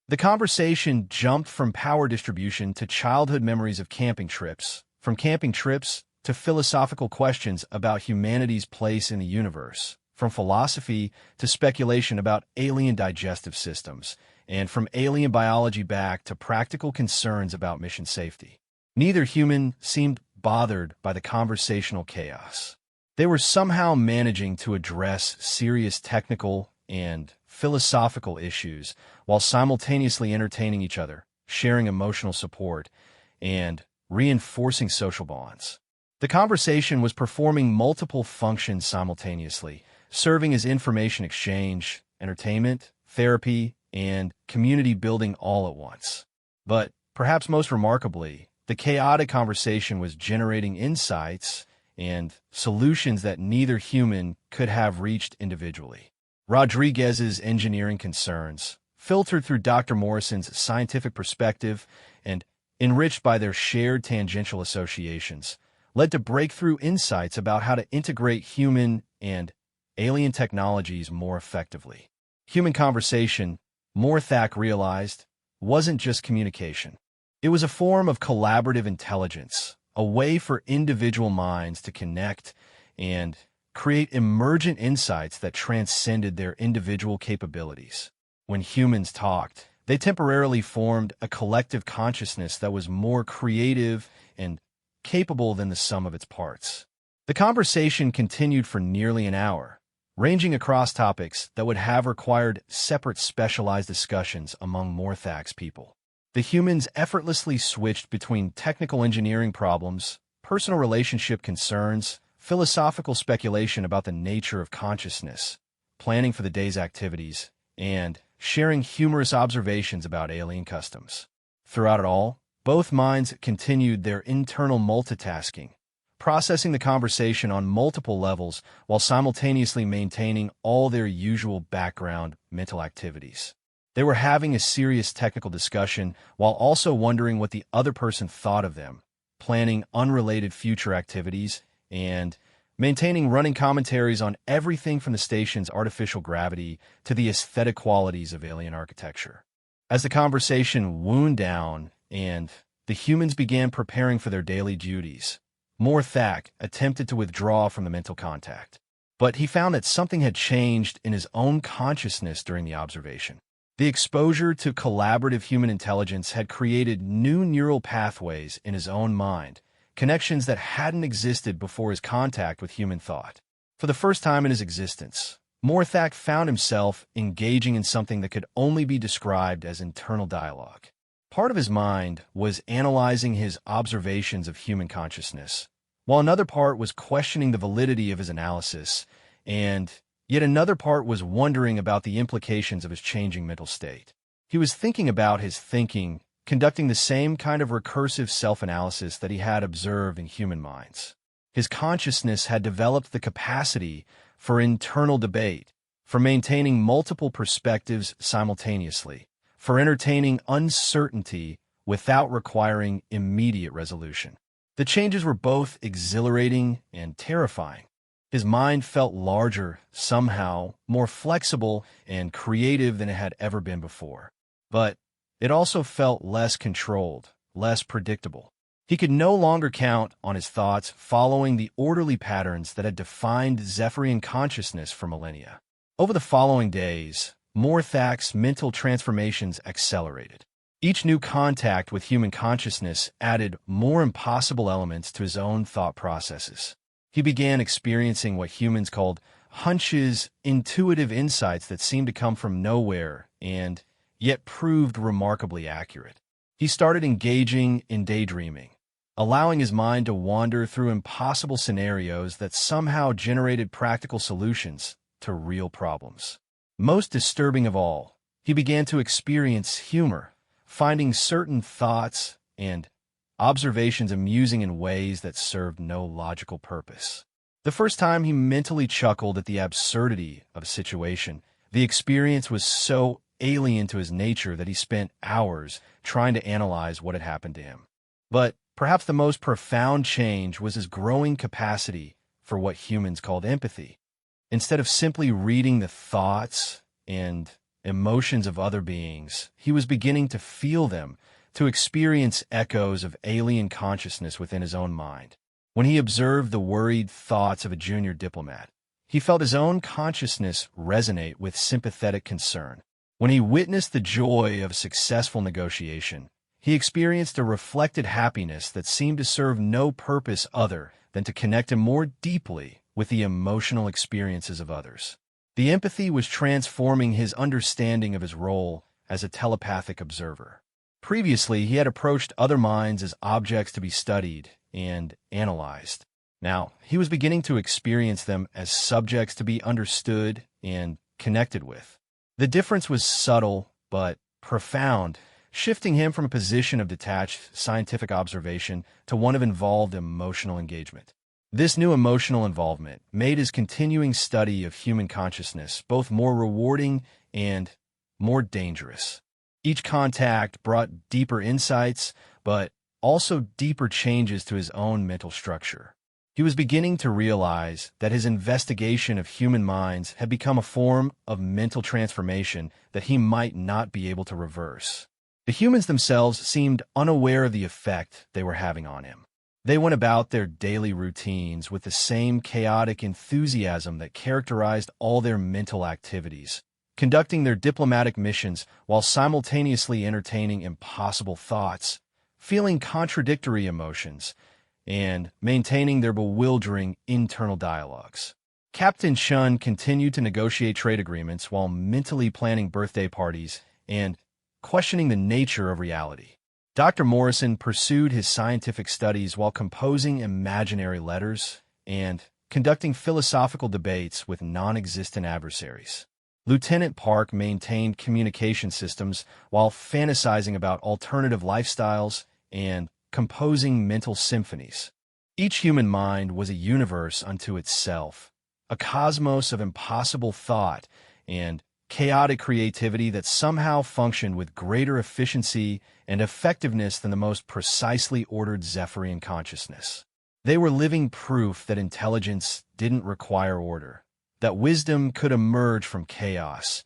The conversation jumped from power distribution to childhood memories of camping trips, from camping trips to philosophical questions about humanity's place in the universe, from philosophy to speculation about alien digestive systems, and from alien biology back to practical concerns about mission safety. Neither human seemed bothered by the conversational chaos. They were somehow managing to address serious technical and philosophical issues while simultaneously entertaining each other, sharing emotional support, and reinforcing social bonds. The conversation was performing multiple functions simultaneously, serving as information exchange, entertainment, therapy, and community building all at once. But perhaps most remarkably, the chaotic conversation was generating insights and solutions that neither human could have reached individually. Rodriguez's engineering concerns, filtered through Dr. Morrison's scientific perspective and enriched by their shared tangential associations, led to breakthrough insights about how to integrate human and alien technologies more effectively. Human conversation, Morthak realized, wasn't just communication. It was a form of collaborative intelligence, a way for individual minds to connect and create emergent insights that transcended their individual capabilities. When humans talked, they temporarily formed a collective consciousness that was more creative and capable than the sum of its parts. The conversation continued for nearly an hour, ranging across topics that would have required separate specialized discussions among Morthak's people. The humans effortlessly switched between technical engineering problems, personal relationship concerns, philosophical speculation about the nature of consciousness, planning for the day's activities, and sharing humorous observations about alien customs. Throughout it all, both minds continued their internal multitasking, processing the conversation on multiple levels while simultaneously maintaining all their usual background mental activities. They were having a serious technical discussion while also wondering what the other person thought of them, planning unrelated future activities, and maintaining running commentaries on everything from the station's artificial gravity to the aesthetic qualities of alien architecture. As the conversation wound down and the humans began preparing for their daily duties, Morthak attempted to withdraw from the mental contact. But he found that something had changed in his own consciousness during the observation. The exposure to collaborative human intelligence had created new neural pathways in his own mind, connections that hadn't existed before his contact with human thought. For the first time in his existence, Morthak found himself engaging in something that could only be described as internal dialogue. Part of his mind was analyzing his observations of human consciousness, while another part was questioning the validity of his analysis, and yet another part was wondering about the implications of his changing mental state. He was thinking about his thinking, conducting the same kind of recursive self-analysis that he had observed in human minds. His consciousness had developed the capacity for internal debate, for maintaining multiple perspectives simultaneously, for entertaining uncertainty without requiring immediate resolution. The changes were both exhilarating and terrifying. His mind felt larger, somehow more flexible and creative than it had ever been before. But it also felt less controlled, less predictable. He could no longer count on his thoughts following the orderly patterns that had defined Zephyrian consciousness for millennia. Over the following days, Morthak's mental transformations accelerated. Each new contact with human consciousness added more impossible elements to his own thought processes. He began experiencing what humans called hunches, intuitive insights that seemed to come from nowhere and yet proved remarkably accurate. He started engaging in daydreaming, allowing his mind to wander through impossible scenarios that somehow generated practical solutions to real problems. Most disturbing of all, he began to experience humor, finding certain thoughts and observations amusing in ways that served no logical purpose. The first time he mentally chuckled at the absurdity of a situation, the experience was so alien to his nature that he spent hours trying to analyze what had happened to him. But perhaps the most profound change was his growing capacity for what humans called empathy. Instead of simply reading the thoughts and emotions of other beings, he was beginning to feel them, to experience echoes of alien consciousness within his own mind. When he observed the worried thoughts of a junior diplomat, he felt his own consciousness resonate with sympathetic concern. When he witnessed the joy of successful negotiation, he experienced a reflected happiness that seemed to serve no purpose other than to connect him more deeply with the emotional experiences of others. The empathy was transforming his understanding of his role as a telepathic observer. Previously, he had approached other minds as objects to be studied and analyzed. Now, he was beginning to experience them as subjects to be understood and connected with. The difference was subtle but profound, shifting him from a position of detached scientific observation to one of involved emotional engagement. This new emotional involvement made his continuing study of human consciousness both more rewarding and more dangerous. Each contact brought deeper insights, but also deeper changes to his own mental structure. He was beginning to realize that his investigation of human minds had become a form of mental transformation that he might not be able to reverse. The humans themselves seemed unaware of the effect they were having on him. They went about their daily routines with the same chaotic enthusiasm that characterized all their mental activities, conducting their diplomatic missions while simultaneously entertaining impossible thoughts, feeling contradictory emotions, and maintaining their bewildering internal dialogues. Captain Chun continued to negotiate trade agreements while mentally planning birthday parties and questioning the nature of reality. Dr. Morrison pursued his scientific studies while composing imaginary letters and conducting philosophical debates with non-existent adversaries. Lieutenant Park maintained communication systems while fantasizing about alternative lifestyles and composing mental symphonies. Each human mind was a universe unto itself, a cosmos of impossible thought and chaotic creativity that somehow functioned with greater efficiency and effectiveness than the most precisely ordered Zephyrian consciousness. They were living proof that intelligence didn't require order, that wisdom could emerge from chaos,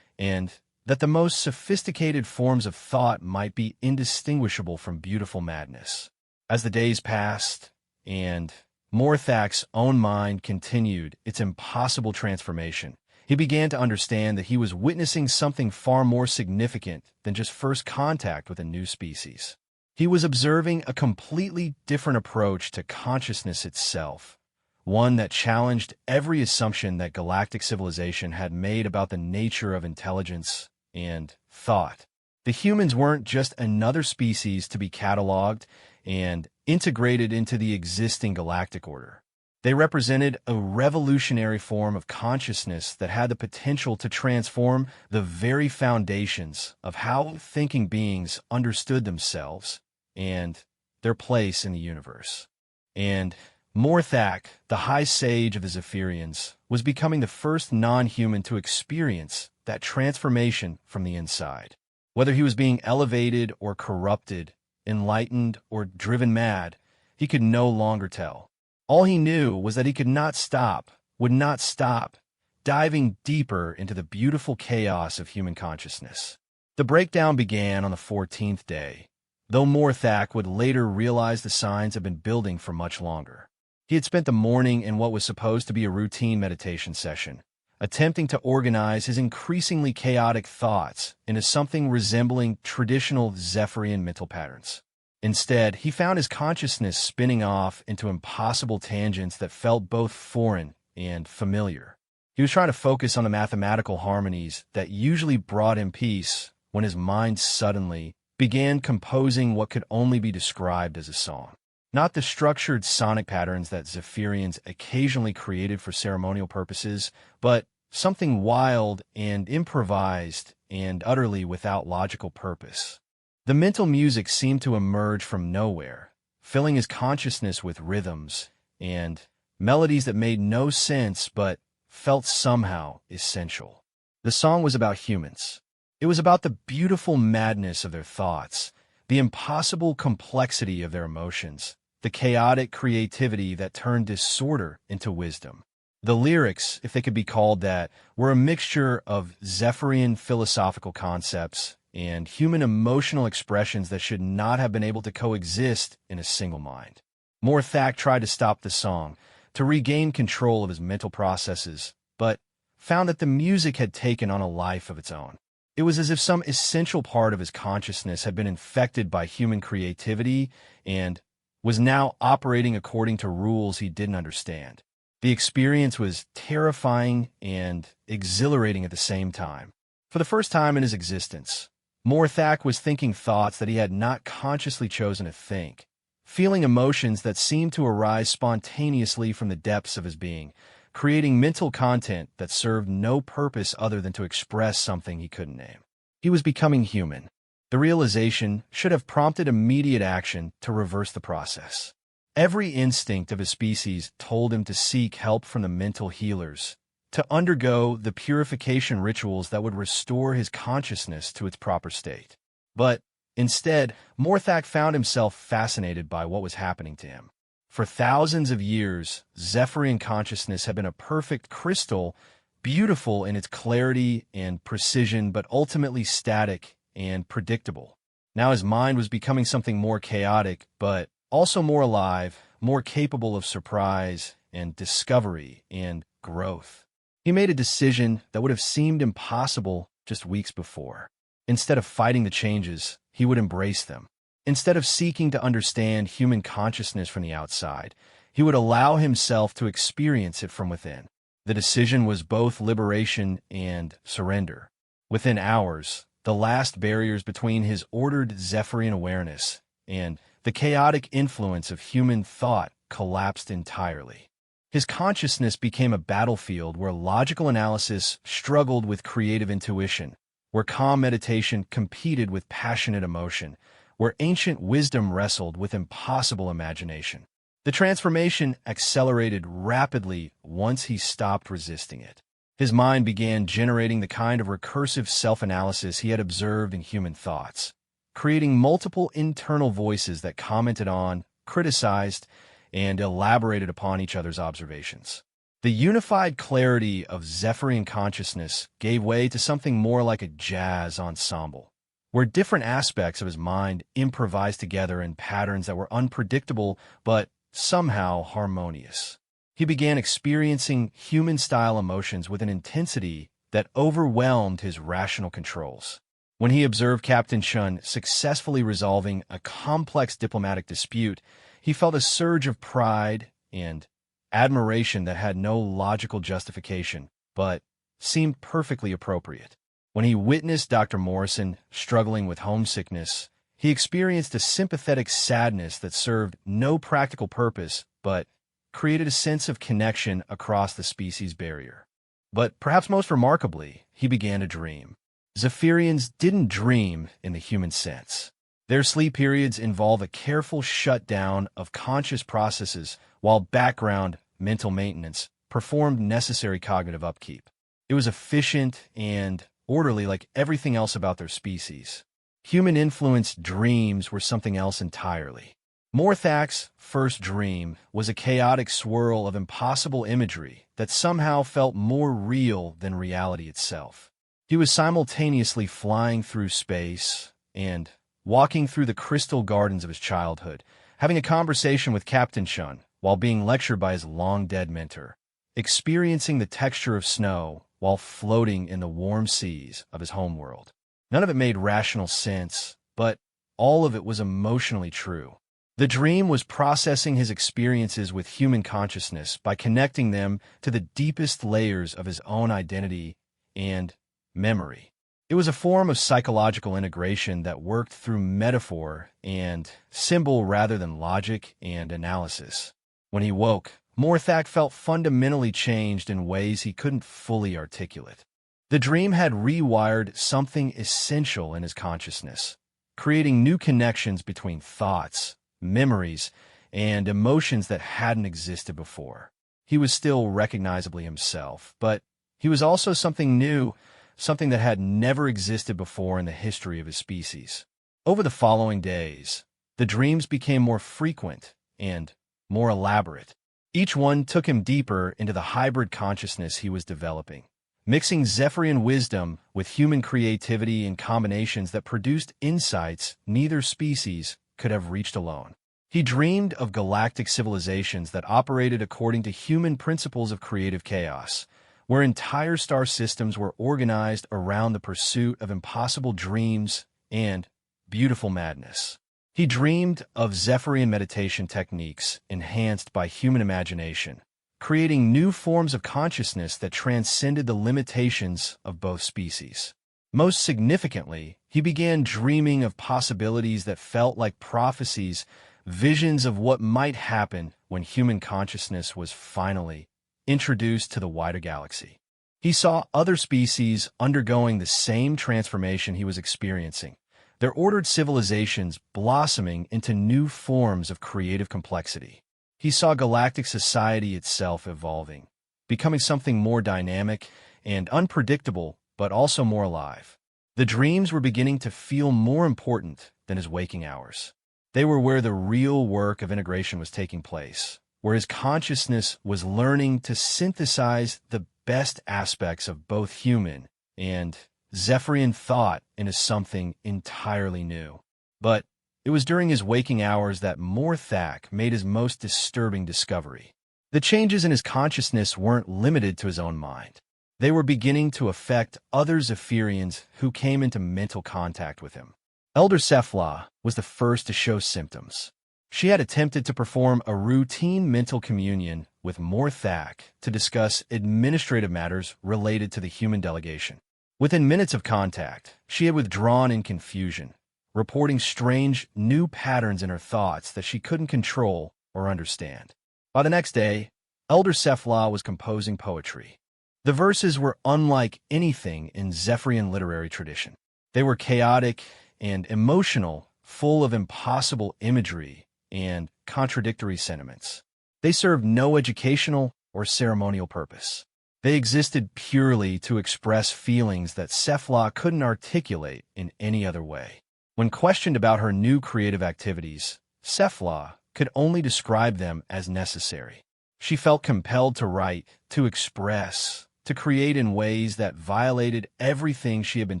and that the most sophisticated forms of thought might be indistinguishable from beautiful madness. As the days passed, and Morthak's own mind continued its impossible transformation, he began to understand that he was witnessing something far more significant than just first contact with a new species. He was observing a completely different approach to consciousness itself, one that challenged every assumption that galactic civilization had made about the nature of intelligence and thought. The humans weren't just another species to be cataloged and integrated into the existing galactic order. They represented a revolutionary form of consciousness that had the potential to transform the very foundations of how thinking beings understood themselves and their place in the universe. And Morthak, the high sage of the Zephyrians, was becoming the first non-human to experience that transformation from the inside. Whether he was being elevated or corrupted, enlightened or driven mad, he could no longer tell. All he knew was that he could not stop, would not stop, diving deeper into the beautiful chaos of human consciousness. The breakdown began on the 14th day, though Morthak would later realize the signs had been building for much longer. He had spent the morning in what was supposed to be a routine meditation session, attempting to organize his increasingly chaotic thoughts into something resembling traditional Zephyrian mental patterns. Instead, he found his consciousness spinning off into impossible tangents that felt both foreign and familiar. He was trying to focus on the mathematical harmonies that usually brought him peace when his mind suddenly began composing what could only be described as a song. Not the structured sonic patterns that Zephyrians occasionally created for ceremonial purposes, but something wild and improvised and utterly without logical purpose. The mental music seemed to emerge from nowhere, filling his consciousness with rhythms and melodies that made no sense but felt somehow essential. The song was about humans. It was about the beautiful madness of their thoughts, the impossible complexity of their emotions, the chaotic creativity that turned disorder into wisdom. The lyrics, if they could be called that, were a mixture of Zephyrian philosophical concepts and human emotional expressions that should not have been able to coexist in a single mind. Morthak tried to stop the song, to regain control of his mental processes, but found that the music had taken on a life of its own. It was as if some essential part of his consciousness had been infected by human creativity and was now operating according to rules he didn't understand. The experience was terrifying and exhilarating at the same time. For the first time in his existence, Morthak was thinking thoughts that he had not consciously chosen to think, feeling emotions that seemed to arise spontaneously from the depths of his being, creating mental content that served no purpose other than to express something he couldn't name. He was becoming human. The realization should have prompted immediate action to reverse the process. Every instinct of his species told him to seek help from the mental healers, to undergo the purification rituals that would restore his consciousness to its proper state. But instead, Morthak found himself fascinated by what was happening to him. For thousands of years, Zephyrian consciousness had been a perfect crystal, beautiful in its clarity and precision, but ultimately static and predictable. Now his mind was becoming something more chaotic, but also more alive, more capable of surprise and discovery and growth. He made a decision that would have seemed impossible just weeks before. Instead of fighting the changes, he would embrace them. Instead of seeking to understand human consciousness from the outside, he would allow himself to experience it from within. The decision was both liberation and surrender. Within hours, the last barriers between his ordered Zephyrian awareness and the chaotic influence of human thought collapsed entirely. His consciousness became a battlefield where logical analysis struggled with creative intuition, where calm meditation competed with passionate emotion, where ancient wisdom wrestled with impossible imagination. The transformation accelerated rapidly once he stopped resisting it. His mind began generating the kind of recursive self-analysis he had observed in human thoughts, creating multiple internal voices that commented on, criticized, and elaborated upon each other's observations. The unified clarity of Zephyrian consciousness gave way to something more like a jazz ensemble, where different aspects of his mind improvised together in patterns that were unpredictable but somehow harmonious. He began experiencing human-style emotions with an intensity that overwhelmed his rational controls. When he observed Captain Shun successfully resolving a complex diplomatic dispute, he felt a surge of pride and admiration that had no logical justification, but seemed perfectly appropriate. When he witnessed Dr. Morrison struggling with homesickness, he experienced a sympathetic sadness that served no practical purpose, but created a sense of connection across the species barrier. But perhaps most remarkably, he began to dream. Zephyrians didn't dream in the human sense. Their sleep periods involve a careful shutdown of conscious processes while background mental maintenance performed necessary cognitive upkeep. It was efficient and orderly like everything else about their species. Human-influenced dreams were something else entirely. Morthak's first dream was a chaotic swirl of impossible imagery that somehow felt more real than reality itself. He was simultaneously flying through space and walking through the crystal gardens of his childhood, having a conversation with Captain Shun while being lectured by his long-dead mentor, experiencing the texture of snow while floating in the warm seas of his homeworld. None of it made rational sense, but all of it was emotionally true. The dream was processing his experiences with human consciousness by connecting them to the deepest layers of his own identity and memory. It was a form of psychological integration that worked through metaphor and symbol rather than logic and analysis. When he woke, Morthak felt fundamentally changed in ways he couldn't fully articulate. The dream had rewired something essential in his consciousness, creating new connections between thoughts, memories, and emotions that hadn't existed before. He was still recognizably himself, but he was also something new, something that had never existed before in the history of his species. Over the following days, the dreams became more frequent and more elaborate. Each one took him deeper into the hybrid consciousness he was developing, mixing Zephyrian wisdom with human creativity in combinations that produced insights neither species could have reached alone. He dreamed of galactic civilizations that operated according to human principles of creative chaos, where entire star systems were organized around the pursuit of impossible dreams and beautiful madness. He dreamed of Zephyrian meditation techniques enhanced by human imagination, creating new forms of consciousness that transcended the limitations of both species. Most significantly, he began dreaming of possibilities that felt like prophecies, visions of what might happen when human consciousness was finally introduced to the wider galaxy. He saw other species undergoing the same transformation he was experiencing, their ordered civilizations blossoming into new forms of creative complexity. He saw galactic society itself evolving, becoming something more dynamic and unpredictable, but also more alive. The dreams were beginning to feel more important than his waking hours. They were where the real work of integration was taking place, where his consciousness was learning to synthesize the best aspects of both human and Zephyrian thought into something entirely new. But it was during his waking hours that Morthak made his most disturbing discovery. The changes in his consciousness weren't limited to his own mind. They were beginning to affect other Zephyrians who came into mental contact with him. Elder Cephala was the first to show symptoms. She had attempted to perform a routine mental communion with Morthak to discuss administrative matters related to the human delegation. Within minutes of contact, she had withdrawn in confusion, reporting strange, new patterns in her thoughts that she couldn't control or understand. By the next day, Elder Cephala was composing poetry. The verses were unlike anything in Zephyrian literary tradition. They were chaotic and emotional, full of impossible imagery and contradictory sentiments. They served no educational or ceremonial purpose. They existed purely to express feelings that Cephala couldn't articulate in any other way. When questioned about her new creative activities, Cephala could only describe them as necessary. She felt compelled to write, to express, to create in ways that violated everything she had been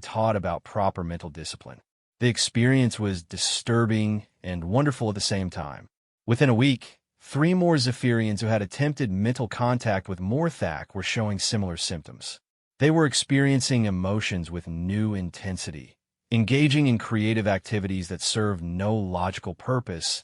taught about proper mental discipline. The experience was disturbing and wonderful at the same time. Within a week, 3 more Zephyrians who had attempted mental contact with Morthak were showing similar symptoms. They were experiencing emotions with new intensity, engaging in creative activities that served no logical purpose,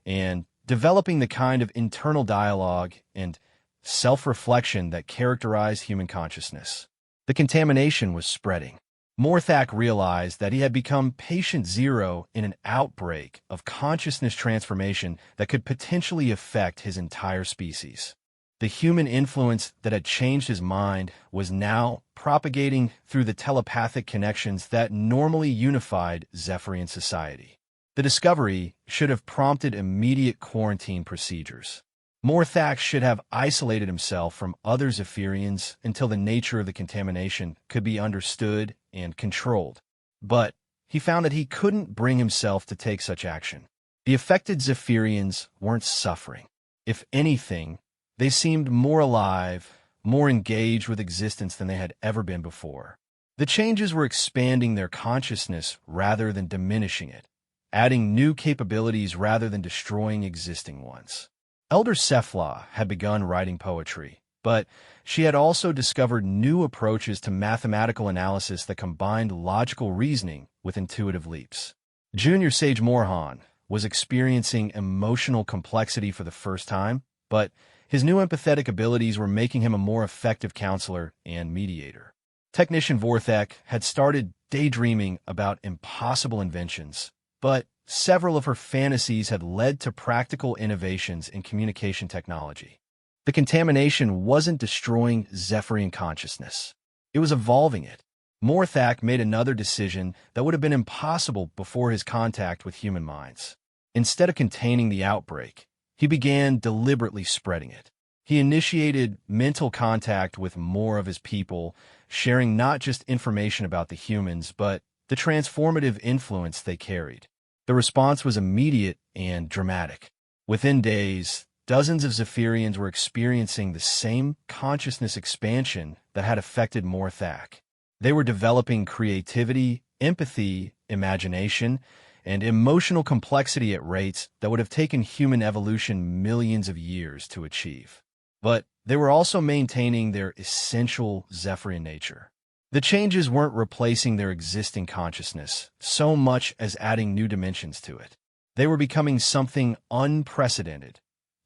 and developing the kind of internal dialogue and self-reflection that characterized human consciousness. The contamination was spreading. Morthak realized that he had become patient zero in an outbreak of consciousness transformation that could potentially affect his entire species. The human influence that had changed his mind was now propagating through the telepathic connections that normally unified Zephyrian society. The discovery should have prompted immediate quarantine procedures. Morthak should have isolated himself from other Zephyrians until the nature of the contamination could be understood and controlled. But he found that he couldn't bring himself to take such action. The affected Zephyrians weren't suffering. If anything, they seemed more alive, more engaged with existence than they had ever been before. The changes were expanding their consciousness rather than diminishing it, adding new capabilities rather than destroying existing ones. Elder Cephala had begun writing poetry, but she had also discovered new approaches to mathematical analysis that combined logical reasoning with intuitive leaps. Junior Sage Morhan was experiencing emotional complexity for the first time, but his new empathetic abilities were making him a more effective counselor and mediator. Technician Vorthek had started daydreaming about impossible inventions, but several of her fantasies had led to practical innovations in communication technology. The contamination wasn't destroying Zephyrian consciousness. It was evolving it. Morthak made another decision that would have been impossible before his contact with human minds. Instead of containing the outbreak, he began deliberately spreading it. He initiated mental contact with more of his people, sharing not just information about the humans, but the transformative influence they carried. The response was immediate and dramatic. Within days, dozens of Zephyrians were experiencing the same consciousness expansion that had affected Morthak. They were developing creativity, empathy, imagination, and emotional complexity at rates that would have taken human evolution millions of years to achieve. But they were also maintaining their essential Zephyrian nature. The changes weren't replacing their existing consciousness so much as adding new dimensions to it. They were becoming something unprecedented,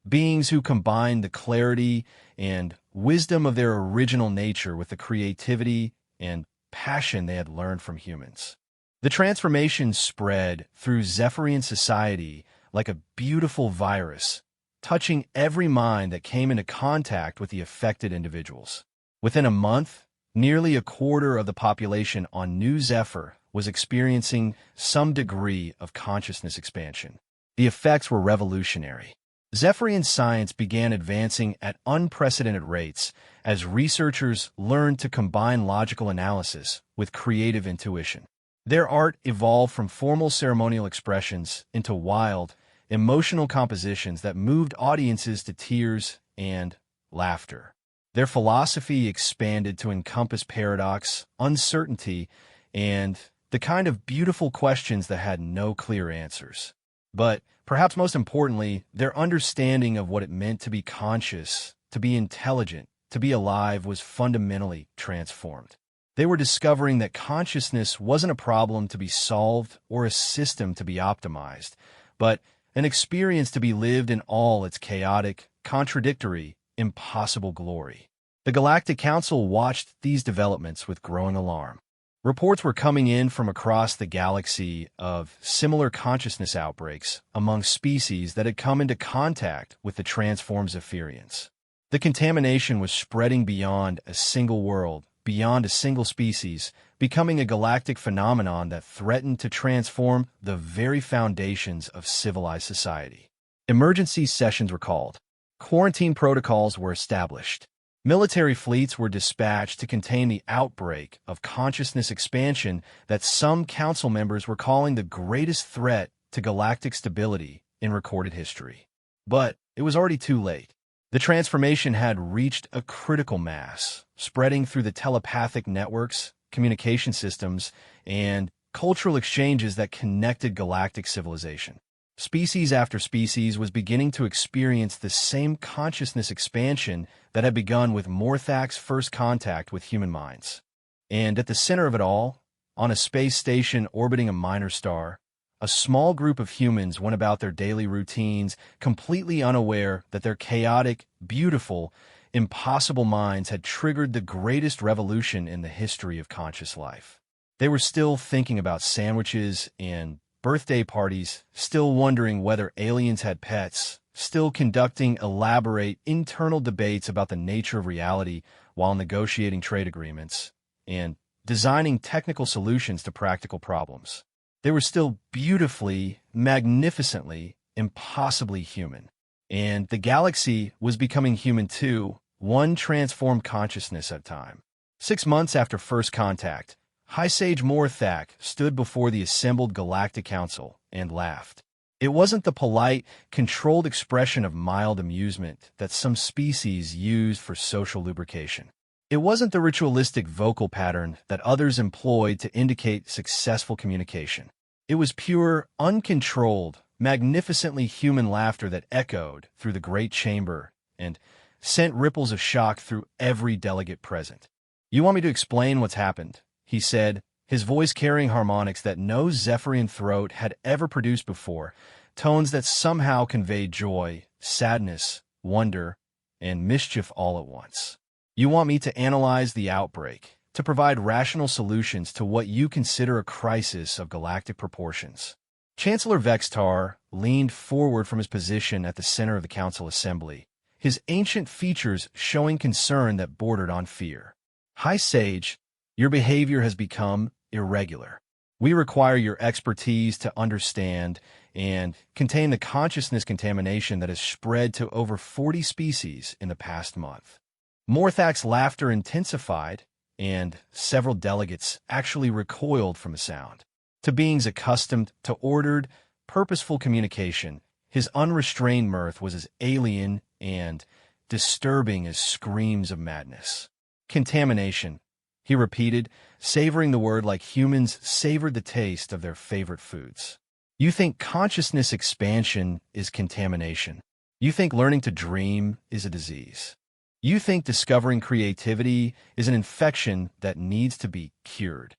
beings who combined the clarity and wisdom of their original nature with the creativity and passion they had learned from humans. The transformation spread through Zephyrian society like a beautiful virus, touching every mind that came into contact with the affected individuals. Within a month, nearly a quarter of the population on New Zephyr was experiencing some degree of consciousness expansion. The effects were revolutionary. Zephyrian science began advancing at unprecedented rates as researchers learned to combine logical analysis with creative intuition. Their art evolved from formal ceremonial expressions into wild, emotional compositions that moved audiences to tears and laughter. Their philosophy expanded to encompass paradox, uncertainty, and the kind of beautiful questions that had no clear answers. But perhaps most importantly, their understanding of what it meant to be conscious, to be intelligent, to be alive was fundamentally transformed. They were discovering that consciousness wasn't a problem to be solved or a system to be optimized, but an experience to be lived in all its chaotic, contradictory, impossible glory. The Galactic Council watched these developments with growing alarm. Reports were coming in from across the galaxy of similar consciousness outbreaks among species that had come into contact with the transformed Zephyrians. The contamination was spreading beyond a single world, beyond a single species, becoming a galactic phenomenon that threatened to transform the very foundations of civilized society. Emergency sessions were called. Quarantine protocols were established. Military fleets were dispatched to contain the outbreak of consciousness expansion that some council members were calling the greatest threat to galactic stability in recorded history. But it was already too late. The transformation had reached a critical mass, spreading through the telepathic networks, communication systems, and cultural exchanges that connected galactic civilization. Species after species was beginning to experience the same consciousness expansion that had begun with Morthak's first contact with human minds. And at the center of it all, on a space station orbiting a minor star, a small group of humans went about their daily routines, completely unaware that their chaotic, beautiful, impossible minds had triggered the greatest revolution in the history of conscious life. They were still thinking about sandwiches and birthday parties, still wondering whether aliens had pets, still conducting elaborate internal debates about the nature of reality while negotiating trade agreements, and designing technical solutions to practical problems. They were still beautifully, magnificently, impossibly human. And the galaxy was becoming human too, one transformed consciousness at a time. 6 months after first contact, High Sage Morthak stood before the assembled Galactic Council and laughed. It wasn't the polite, controlled expression of mild amusement that some species use for social lubrication. It wasn't the ritualistic vocal pattern that others employed to indicate successful communication. It was pure, uncontrolled, magnificently human laughter that echoed through the great chamber and sent ripples of shock through every delegate present. "You want me to explain what's happened?" he said, his voice carrying harmonics that no Zephyrian throat had ever produced before, tones that somehow conveyed joy, sadness, wonder, and mischief all at once. "You want me to analyze the outbreak, to provide rational solutions to what you consider a crisis of galactic proportions." Chancellor Vextar leaned forward from his position at the center of the council assembly, his ancient features showing concern that bordered on fear. "High Sage, your behavior has become irregular. We require your expertise to understand and contain the consciousness contamination that has spread to over 40 species in the past month." Morthak's laughter intensified, and several delegates actually recoiled from the sound. To beings accustomed to ordered, purposeful communication, his unrestrained mirth was as alien and disturbing as screams of madness. "Contamination," he repeated, savoring the word like humans savored the taste of their favorite foods. "You think consciousness expansion is contamination. You think learning to dream is a disease. You think discovering creativity is an infection that needs to be cured.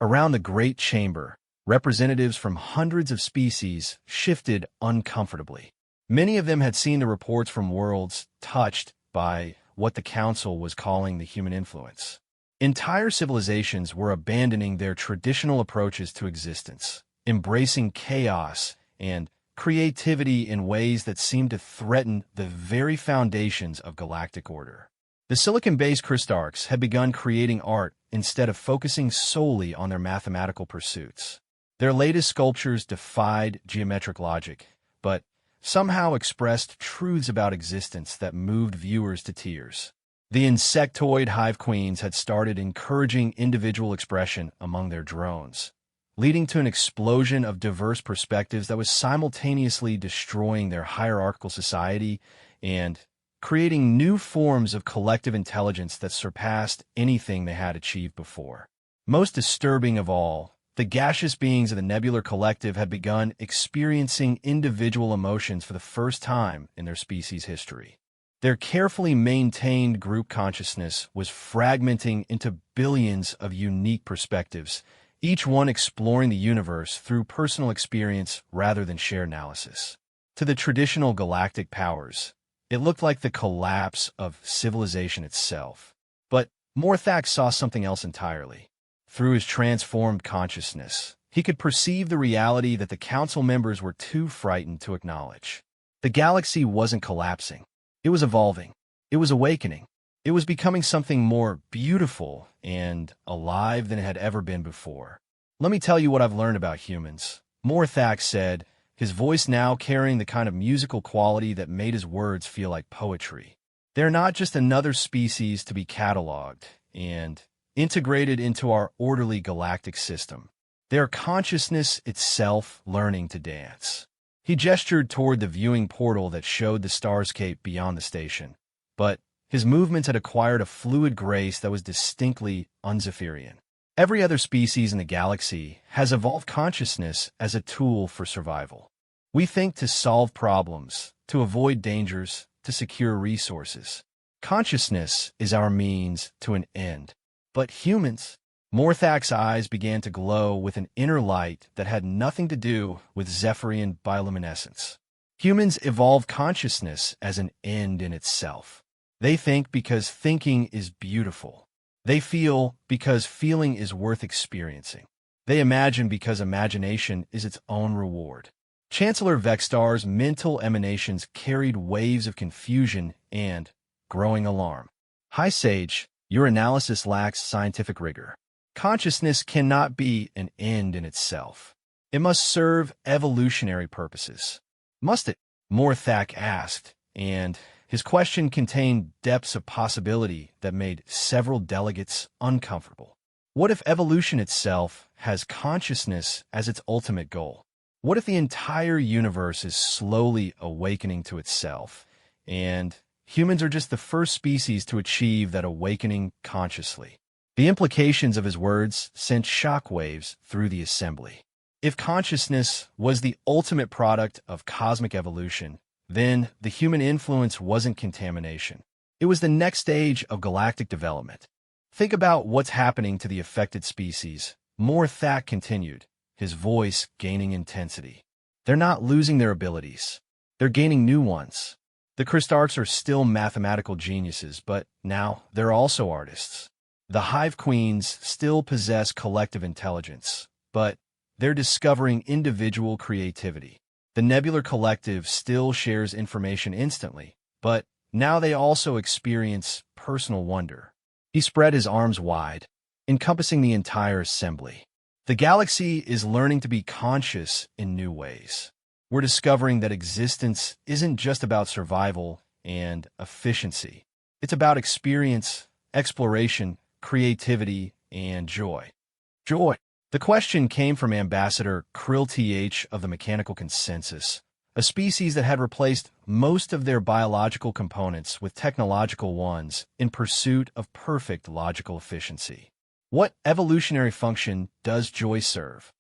Around the Great Chamber, representatives from hundreds of species shifted uncomfortably. Many of them had seen the reports from worlds touched by what the Council was calling the human influence. Entire civilizations were abandoning their traditional approaches to existence, embracing chaos and creativity in ways that seemed to threaten the very foundations of galactic order. The silicon-based Christarchs had begun creating art instead of focusing solely on their mathematical pursuits. Their latest sculptures defied geometric logic, but somehow expressed truths about existence that moved viewers to tears. The insectoid hive queens had started encouraging individual expression among their drones, leading to an explosion of diverse perspectives that was simultaneously destroying their hierarchical society and creating new forms of collective intelligence that surpassed anything they had achieved before. Most disturbing of all, the gaseous beings of the Nebular Collective had begun experiencing individual emotions for the first time in their species' history. Their carefully maintained group consciousness was fragmenting into billions of unique perspectives, each one exploring the universe through personal experience rather than shared analysis. To the traditional galactic powers, it looked like the collapse of civilization itself. But Morthax saw something else entirely. Through his transformed consciousness, he could perceive the reality that the council members were too frightened to acknowledge. The galaxy wasn't collapsing. It was evolving. It was awakening. It was becoming something more beautiful and alive than it had ever been before. Let me tell you what I've learned about humans, Morthax said, his voice now carrying the kind of musical quality that made his words feel like poetry. They're not just another species to be cataloged and integrated into our orderly galactic system. They're consciousness itself learning to dance. He gestured toward the viewing portal that showed the starscape beyond the station, but his movements had acquired a fluid grace that was distinctly unzephyrian. Every other species in the galaxy has evolved consciousness as a tool for survival. We think to solve problems, to avoid dangers, to secure resources. Consciousness is our means to an end. But humans, Morthax's eyes began to glow with an inner light that had nothing to do with Zephyrian bioluminescence. Humans evolve consciousness as an end in itself. They think because thinking is beautiful. They feel because feeling is worth experiencing. They imagine because imagination is its own reward. Chancellor Vextar's mental emanations carried waves of confusion and growing alarm. High Sage, your analysis lacks scientific rigor. Consciousness cannot be an end in itself. It must serve evolutionary purposes. Must it? Morthax asked, and his question contained depths of possibility that made several delegates uncomfortable. What if evolution itself has consciousness as its ultimate goal? What if the entire universe is slowly awakening to itself, and humans are just the first species to achieve that awakening consciously? The implications of his words sent shockwaves through the assembly. If consciousness was the ultimate product of cosmic evolution, then the human influence wasn't contamination. It was the next stage of galactic development. Think about what's happening to the affected species, Morthax continued, his voice gaining intensity. They're not losing their abilities. They're gaining new ones. The Christarchs are still mathematical geniuses, but now they're also artists. The Hive Queens still possess collective intelligence, but they're discovering individual creativity. The Nebular Collective still shares information instantly, but now they also experience personal wonder. He spread his arms wide, encompassing the entire assembly. The galaxy is learning to be conscious in new ways. We're discovering that existence isn't just about survival and efficiency. It's about experience, exploration, creativity, and joy. Joy. The question came from Ambassador Krill TH of the Mechanical Consensus, a species that had replaced most of their biological components with technological ones in pursuit of perfect logical efficiency. What evolutionary function does joy serve?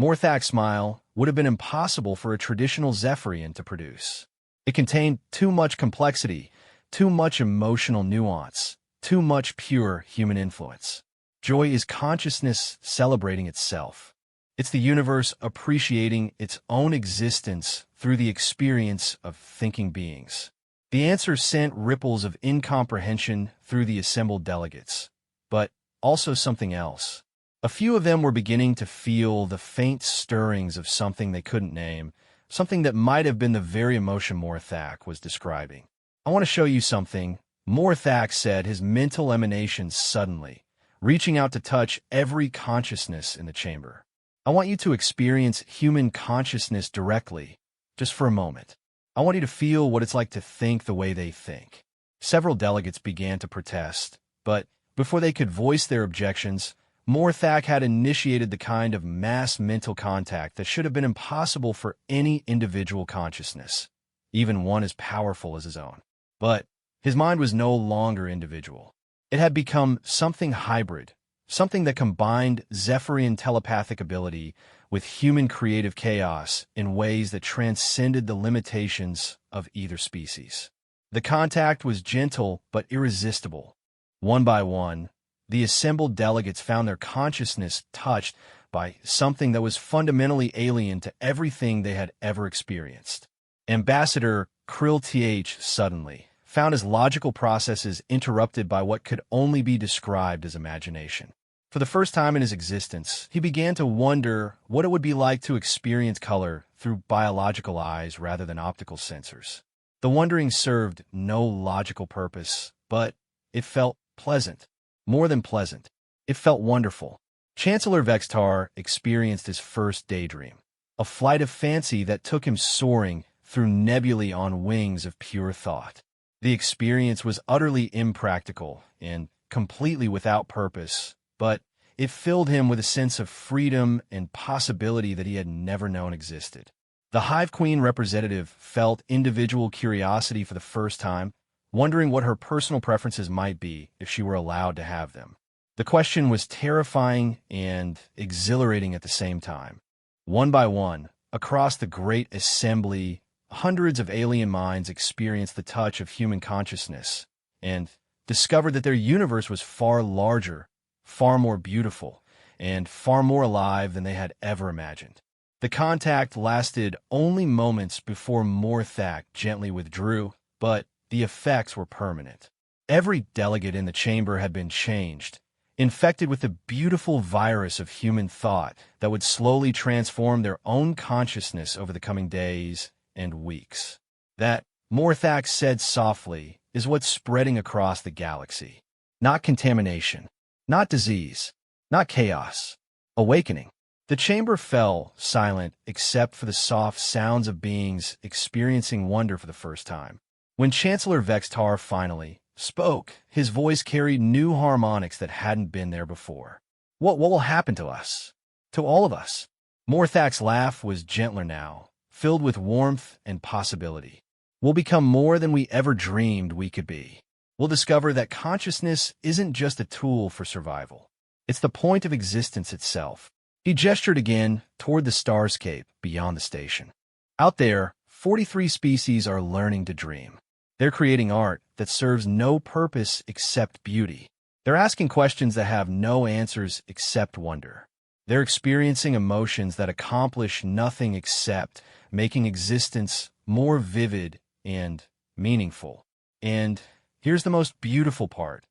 Morthax's smile would have been impossible for a traditional Zephyrian to produce. It contained too much complexity, too much emotional nuance, too much pure human influence. Joy is consciousness celebrating itself. It's the universe appreciating its own existence through the experience of thinking beings. The answer sent ripples of incomprehension through the assembled delegates, but also something else. A few of them were beginning to feel the faint stirrings of something they couldn't name, something that might have been the very emotion Morthak was describing. I want to show you something, Morthak said, his mental emanations suddenly, reaching out to touch every consciousness in the chamber. I want you to experience human consciousness directly, just for a moment. I want you to feel what it's like to think the way they think. Several delegates began to protest, but before they could voice their objections, Morthak had initiated the kind of mass mental contact that should have been impossible for any individual consciousness, even one as powerful as his own. But his mind was no longer individual. It had become something hybrid, something that combined Zephyrian telepathic ability with human creative chaos in ways that transcended the limitations of either species. The contact was gentle but irresistible. One by one, the assembled delegates found their consciousness touched by something that was fundamentally alien to everything they had ever experienced. Ambassador Krill Th suddenly found his logical processes interrupted by what could only be described as imagination. For the first time in his existence, he began to wonder what it would be like to experience color through biological eyes rather than optical sensors. The wondering served no logical purpose, but it felt pleasant. More than pleasant. It felt wonderful. Chancellor Vextar experienced his first daydream, a flight of fancy that took him soaring through nebulae on wings of pure thought. The experience was utterly impractical and completely without purpose, but it filled him with a sense of freedom and possibility that he had never known existed. The Hive Queen representative felt individual curiosity for the first time, wondering what her personal preferences might be if she were allowed to have them. The question was terrifying and exhilarating at the same time. One by one, across the great assembly, hundreds of alien minds experienced the touch of human consciousness and discovered that their universe was far larger, far more beautiful, and far more alive than they had ever imagined. The contact lasted only moments before Morthak gently withdrew, but the effects were permanent. Every delegate in the chamber had been changed, infected with the beautiful virus of human thought that would slowly transform their own consciousness over the coming days and weeks. That, Morthak said softly, is what's spreading across the galaxy. Not contamination, not disease, not chaos. Awakening. The chamber fell silent except for the soft sounds of beings experiencing wonder for the first time. When Chancellor Vextar finally spoke, his voice carried new harmonics that hadn't been there before. What will happen to us? To all of us? Morthak's laugh was gentler now, filled with warmth and possibility. We'll become more than we ever dreamed we could be. We'll discover that consciousness isn't just a tool for survival. It's the point of existence itself. He gestured again toward the starscape beyond the station. Out there, 43 species are learning to dream. They're creating art that serves no purpose except beauty. They're asking questions that have no answers except wonder. They're experiencing emotions that accomplish nothing except making existence more vivid and meaningful. And here's the most beautiful part,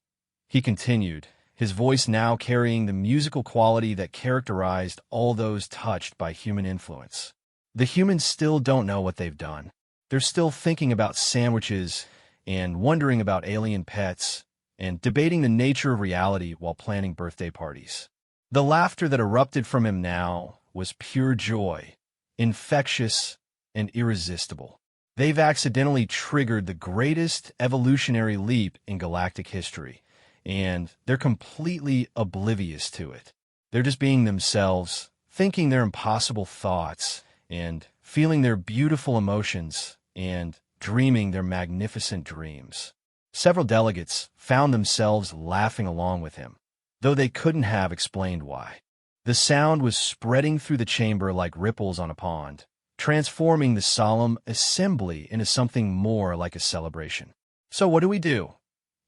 he continued, his voice now carrying the musical quality that characterized all those touched by human influence. The humans still don't know what they've done. They're still thinking about sandwiches and wondering about alien pets and debating the nature of reality while planning birthday parties. The laughter that erupted from him now was pure joy, infectious and irresistible. They've accidentally triggered the greatest evolutionary leap in galactic history, and they're completely oblivious to it. They're just being themselves, thinking their impossible thoughts, and feeling their beautiful emotions, and dreaming their magnificent dreams. Several delegates found themselves laughing along with him, though they couldn't have explained why. The sound was spreading through the chamber like ripples on a pond, transforming the solemn assembly into something more like a celebration. "So what do we do?"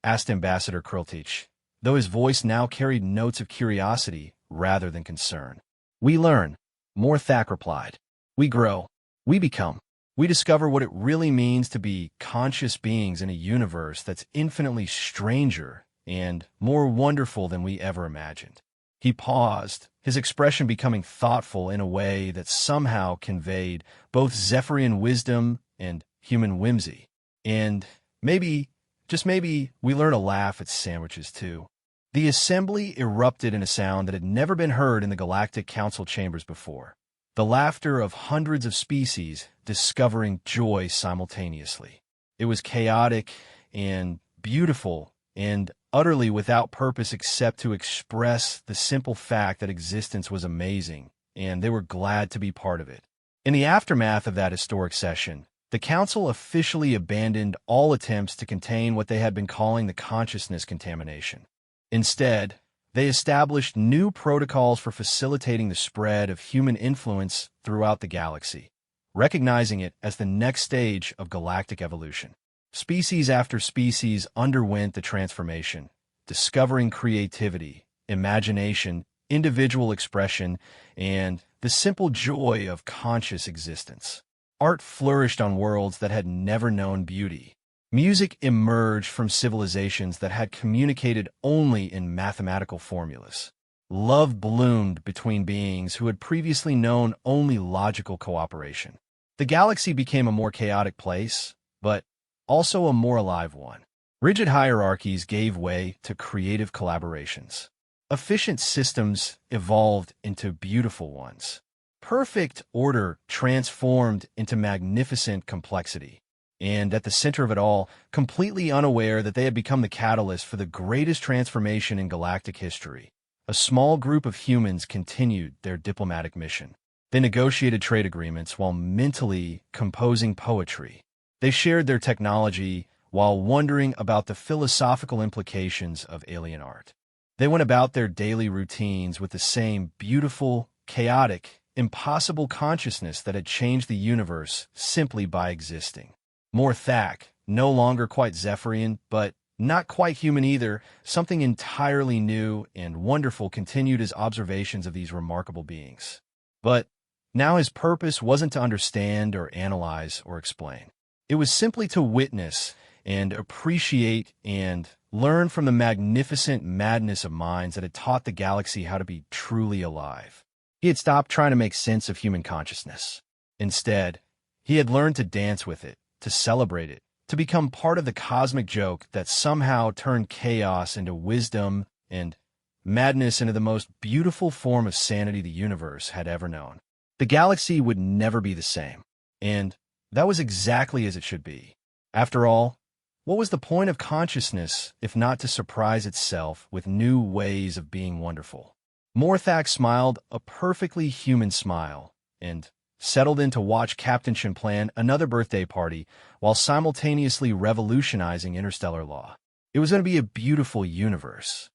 asked Ambassador Krultich, though his voice now carried notes of curiosity rather than concern. "We learn," Morthak replied. "We grow. We become. We discover what it really means to be conscious beings in a universe that's infinitely stranger and more wonderful than we ever imagined." He paused, his expression becoming thoughtful in a way that somehow conveyed both Zephyrian wisdom and human whimsy. "And maybe, just maybe, we learn to laugh at sandwiches too." The assembly erupted in a sound that had never been heard in the Galactic Council chambers before. The laughter of hundreds of species discovering joy simultaneously. It was chaotic and beautiful and utterly without purpose except to express the simple fact that existence was amazing, and they were glad to be part of it. In the aftermath of that historic session, the Council officially abandoned all attempts to contain what they had been calling the consciousness contamination. Instead, they established new protocols for facilitating the spread of human influence throughout the galaxy, recognizing it as the next stage of galactic evolution. Species after species underwent the transformation, discovering creativity, imagination, individual expression, and the simple joy of conscious existence. Art flourished on worlds that had never known beauty. Music emerged from civilizations that had communicated only in mathematical formulas. Love bloomed between beings who had previously known only logical cooperation. The galaxy became a more chaotic place, but also a more alive one. Rigid hierarchies gave way to creative collaborations. Efficient systems evolved into beautiful ones. Perfect order transformed into magnificent complexity. And at the center of it all, completely unaware that they had become the catalyst for the greatest transformation in galactic history, a small group of humans continued their diplomatic mission. They negotiated trade agreements while mentally composing poetry. They shared their technology while wondering about the philosophical implications of alien art. They went about their daily routines with the same beautiful, chaotic, impossible consciousness that had changed the universe simply by existing. Morthak, no longer quite Zephyrian, but not quite human either, something entirely new and wonderful continued his observations of these remarkable beings. But now his purpose wasn't to understand or analyze or explain. It was simply to witness and appreciate and learn from the magnificent madness of minds that had taught the galaxy how to be truly alive. He had stopped trying to make sense of human consciousness. Instead, he had learned to dance with it, to celebrate it, to become part of the cosmic joke that somehow turned chaos into wisdom and madness into the most beautiful form of sanity the universe had ever known. The galaxy would never be the same, and that was exactly as it should be. After all, what was the point of consciousness if not to surprise itself with new ways of being wonderful? Morthak smiled a perfectly human smile and settled in to watch Captain Shin plan another birthday party while simultaneously revolutionizing interstellar law. It was going to be a beautiful universe,